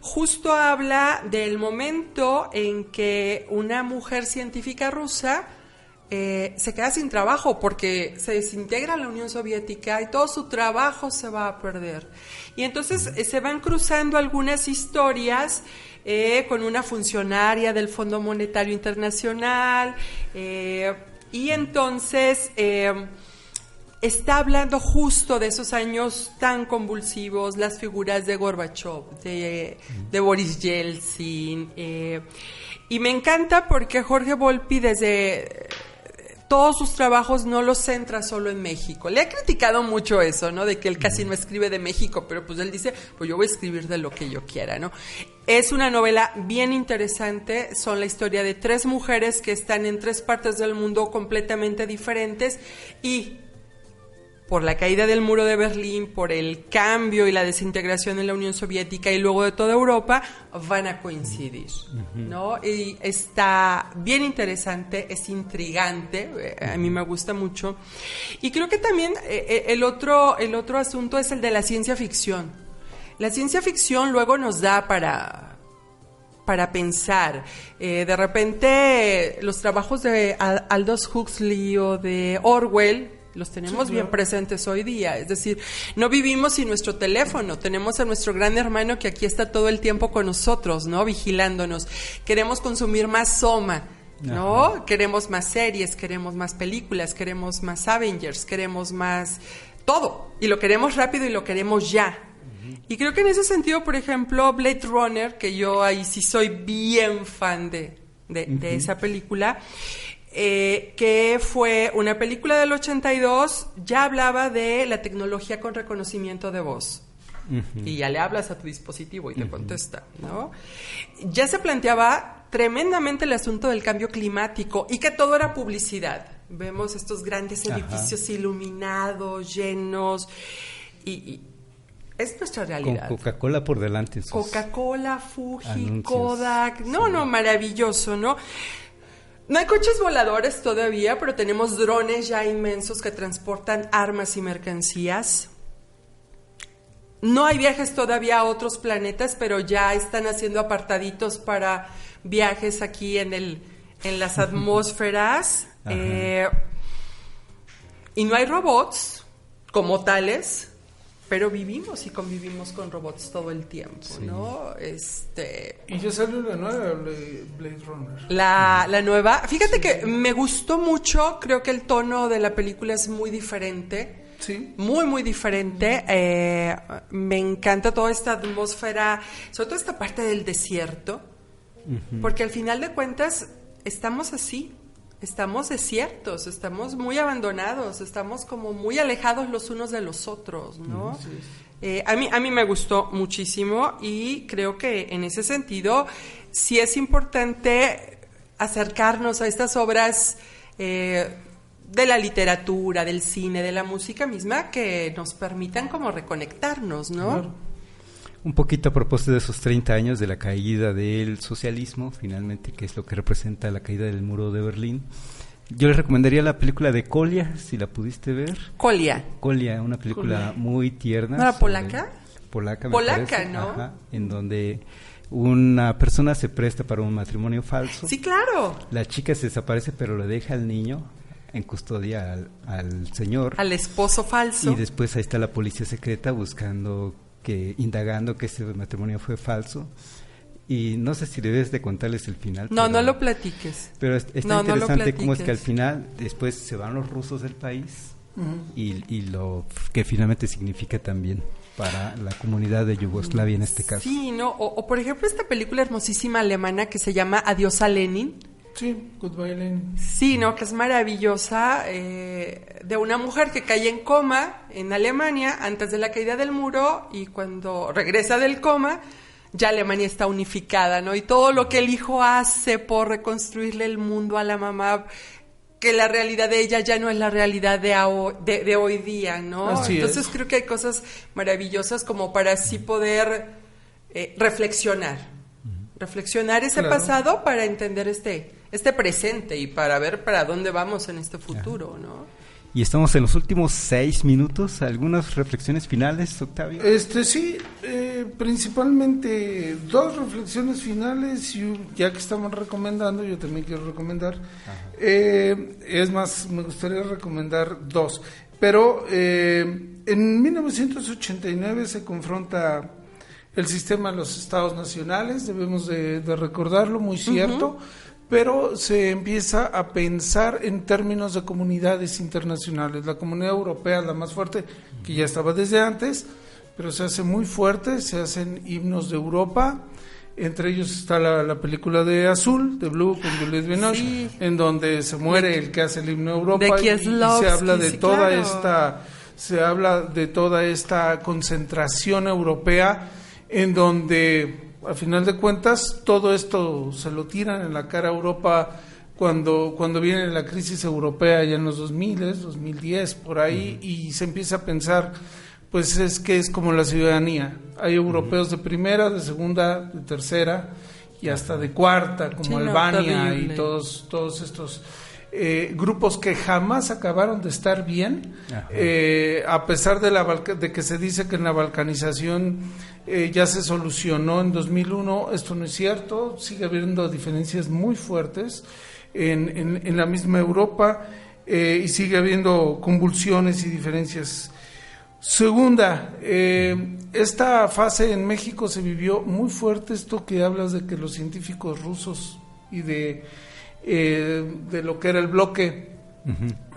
Justo habla del momento en que una mujer científica rusa se queda sin trabajo porque se desintegra la Unión Soviética y todo su trabajo se va a perder. Y entonces se van cruzando algunas historias con una funcionaria del Fondo Monetario Internacional y entonces está hablando justo de esos años tan convulsivos, las figuras de Gorbachev, de Boris Yeltsin, y me encanta porque Jorge Volpi desde todos sus trabajos no los centra solo en México. Le ha criticado mucho eso, ¿no? De que él casi no escribe de México, pero pues él dice, pues yo voy a escribir de lo que yo quiera, ¿no? Es una novela bien interesante, son la historia de 3 mujeres que están en 3 partes del mundo completamente diferentes y por la caída del muro de Berlín, por el cambio y la desintegración en la Unión Soviética y luego de toda Europa, van a coincidir, ¿no? Y está bien interesante, es intrigante, a mí me gusta mucho. Y creo que también el otro asunto es el de la ciencia ficción. La ciencia ficción luego nos da para pensar. De repente, los trabajos de Aldous Huxley o de Orwell los tenemos bien presentes hoy día, es decir, no vivimos sin nuestro teléfono, tenemos a nuestro gran hermano que aquí está todo el tiempo con nosotros, ¿no? Vigilándonos, queremos consumir más Soma, ¿no? Ajá. Queremos más series, queremos más películas, queremos más Avengers, queremos más todo, y lo queremos rápido y lo queremos ya. Y creo que en ese sentido, por ejemplo, Blade Runner, que yo ahí sí soy bien fan de esa película, que fue una película del 82, ya hablaba de la tecnología con reconocimiento de voz. Y ya le hablas a tu dispositivo y te contesta, ¿no? Ya se planteaba tremendamente el asunto del cambio climático y que todo era publicidad. Vemos estos grandes edificios iluminados, llenos, y es nuestra realidad. Con Coca-Cola por delante. Coca-Cola, Fuji, anuncios. Kodak, no, maravilloso, ¿no? No hay coches voladores todavía, pero tenemos drones ya inmensos que transportan armas y mercancías. No hay viajes todavía a otros planetas, pero ya están haciendo apartaditos para viajes aquí en las atmósferas. Y no hay robots como tales, pero vivimos y convivimos con robots todo el tiempo, ¿no? Y ya salió la nueva Blade Runner. La nueva. Fíjate que me gustó mucho, creo que el tono de la película es muy diferente. Sí. Muy, muy diferente. Me encanta toda esta atmósfera, sobre todo esta parte del desierto, porque al final de cuentas estamos así. Estamos desiertos, estamos muy abandonados, estamos como muy alejados los unos de los otros, ¿no? Sí. A mí me gustó muchísimo y creo que en ese sentido sí es importante acercarnos a estas obras de la literatura, del cine, de la música misma que nos permitan como reconectarnos, ¿no? Claro. Un poquito a propósito de esos 30 años de la caída del socialismo, finalmente, que es lo que representa la caída del muro de Berlín. Yo les recomendaría la película de Kolia, si la pudiste ver. Kolia, una película muy tierna. ¿No era polaca? Polaca, ¿no? Ajá, en donde una persona se presta para un matrimonio falso. Sí, claro. La chica se desaparece, pero le deja al niño en custodia al señor. Al esposo falso. Y después ahí está la policía secreta indagando que ese matrimonio fue falso. Y no sé si debes de contarles el final. No lo platiques. Pero está interesante cómo es que al final después se van los rusos del país y lo que finalmente significa también para la comunidad de Yugoslavia en este caso. Sí, ¿no? O por ejemplo esta película hermosísima alemana que se llama Adiós a Lenin. Sí, Goodbye Lenin. Sí, ¿no? Que es maravillosa, de una mujer que cae en coma en Alemania antes de la caída del muro y cuando regresa del coma ya Alemania está unificada, ¿no? Y todo lo que el hijo hace por reconstruirle el mundo a la mamá, que la realidad de ella ya no es la realidad de hoy día, ¿no? Entonces creo que hay cosas maravillosas como para así poder reflexionar ese pasado para entender este presente y para ver para dónde vamos en este futuro, ¿no? Y estamos en los últimos 6 minutos. ¿Algunas reflexiones finales, Octavio? Sí, principalmente 2 reflexiones finales, y ya que estamos recomendando, yo también quiero recomendar. Es más, me gustaría recomendar 2. Pero en 1989 se confronta el sistema de los estados nacionales, debemos de recordarlo, muy cierto. Pero se empieza a pensar en términos de comunidades internacionales. La Comunidad Europea es la más fuerte, que ya estaba desde antes, pero se hace muy fuerte, se hacen himnos de Europa, entre ellos está la película de Azul, de Blue, con Juliette Binoche, en donde se muere el que hace el himno de Europa, y se habla de toda esta concentración europea, en donde a final de cuentas todo esto se lo tiran en la cara a Europa cuando viene la crisis europea ya en los 2000, 2010 por ahí, y se empieza a pensar, pues es que es como la ciudadanía, hay europeos de primera, de segunda, de tercera y hasta de cuarta, como Albania y todos estos grupos que jamás acabaron de estar bien, a pesar de que se dice que en la balcanización ya se solucionó en 2001, esto no es cierto, sigue habiendo diferencias muy fuertes en la misma Europa, y sigue habiendo convulsiones y diferencias. Segunda, esta fase en México se vivió muy fuerte, esto que hablas de que los científicos rusos y de lo que era el bloque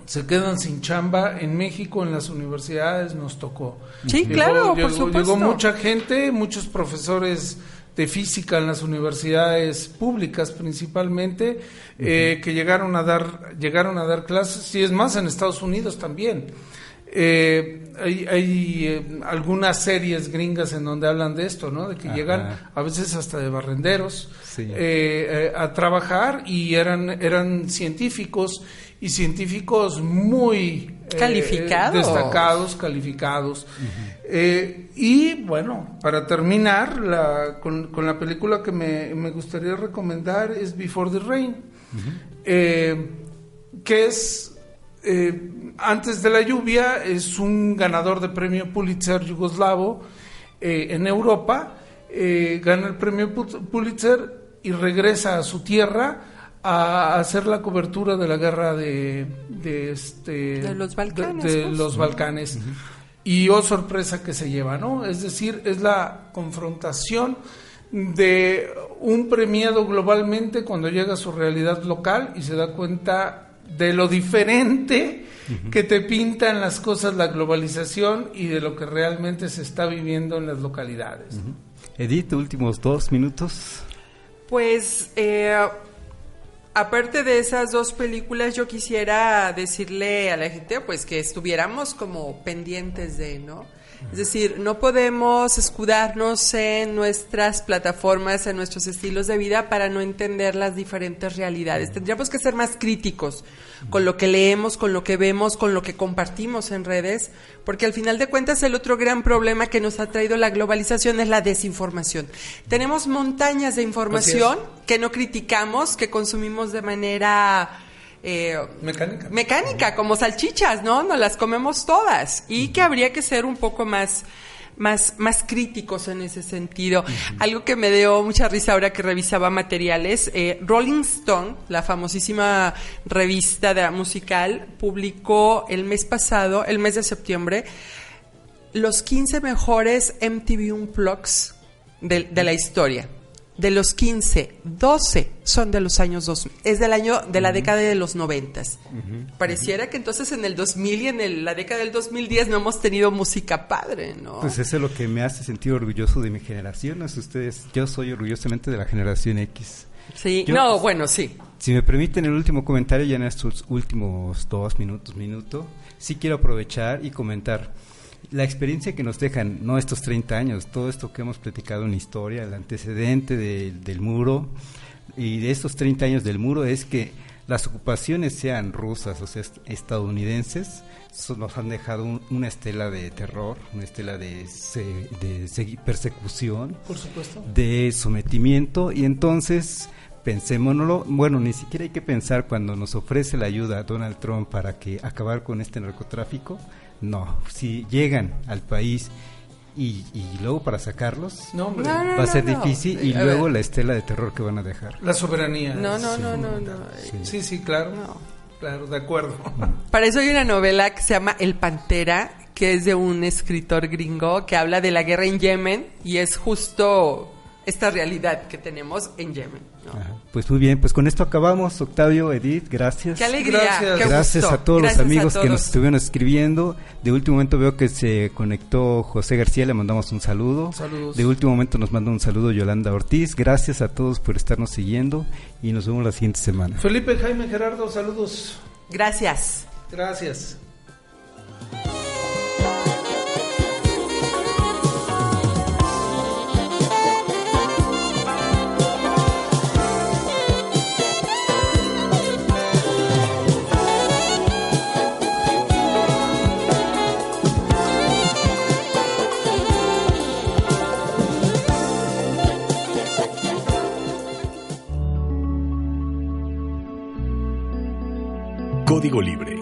se quedan sin chamba. En México, en las universidades nos tocó. Sí, claro, por supuesto. Llegó mucha gente, muchos profesores de física en las universidades públicas principalmente, que llegaron a dar clases, y es más, en Estados Unidos también. Hay algunas series gringas en donde hablan de esto, ¿no? De que llegan a veces hasta de barrenderos a trabajar, y eran científicos, y científicos muy destacados, calificados. Y bueno, para terminar con la película que me gustaría recomendar es Before the Rain, que es Antes de la lluvia. Es un ganador de premio Pulitzer yugoslavo en Europa, gana el premio Pulitzer y regresa a su tierra a hacer la cobertura de la guerra de los Balcanes, de los Balcanes. Y sorpresa que se lleva, ¿no? Es decir, es la confrontación de un premiado globalmente cuando llega a su realidad local y se da cuenta de lo diferente que te pintan las cosas la globalización y de lo que realmente se está viviendo en las localidades. Edith, últimos 2 minutos. Pues aparte de esas 2 películas, yo quisiera decirle a la gente pues que estuviéramos como pendientes de, ¿no? Es decir, no podemos escudarnos en nuestras plataformas, en nuestros estilos de vida para no entender las diferentes realidades. Tendríamos que ser más críticos con lo que leemos, con lo que vemos, con lo que compartimos en redes, porque al final de cuentas el otro gran problema que nos ha traído la globalización es la desinformación. Tenemos montañas de información que no criticamos, que consumimos de manera mecánica, como salchichas, ¿no? Nos las comemos todas, y que habría que ser un poco más críticos en ese sentido. Algo que me dio mucha risa ahora que revisaba materiales, Rolling Stone, la famosísima revista musical, publicó el mes pasado, el mes de septiembre, los 15 mejores MTV Unplugged de la historia. De los 15, 12 son de los años 2000, es de la década de los 90. Pareciera que entonces en el 2000 y en la década del 2010 no hemos tenido música padre, ¿no? Pues eso es lo que me hace sentir orgulloso de mi generación. Yo soy orgullosamente de la generación X. Sí, sí. Si me permiten el último comentario, ya en estos últimos 2 minutos, sí quiero aprovechar y comentar. la experiencia que nos dejan, no estos 30 años, todo esto que hemos platicado en la historia, el antecedente del muro y de estos 30 años del muro es que las ocupaciones sean rusas o sea estadounidenses, nos han dejado una estela de terror, una estela de persecución, por supuesto, de sometimiento, y entonces pensémonoslo, bueno, ni siquiera hay que pensar cuando nos ofrece la ayuda a Donald Trump para que acabar con este narcotráfico, no, si llegan al país y luego para sacarlos va a ser difícil y luego la estela de terror que van a dejar. La soberanía. No. Sí, claro. No. Claro, de acuerdo. Para eso hay una novela que se llama El Pantera, que es de un escritor gringo que habla de la guerra en Yemen y es justo esta realidad que tenemos en Yemen, ¿no? Pues muy bien, pues con esto acabamos. Octavio, Edith, gracias. Qué alegría, gracias a todos los amigos que nos estuvieron escribiendo. De último momento veo que se conectó José García, le mandamos un saludo. Saludos. De último momento nos manda un saludo Yolanda Ortiz. Gracias a todos por estarnos siguiendo y nos vemos la siguiente semana. Felipe, Jaime, Gerardo, saludos. Gracias. Gracias. Código Libre.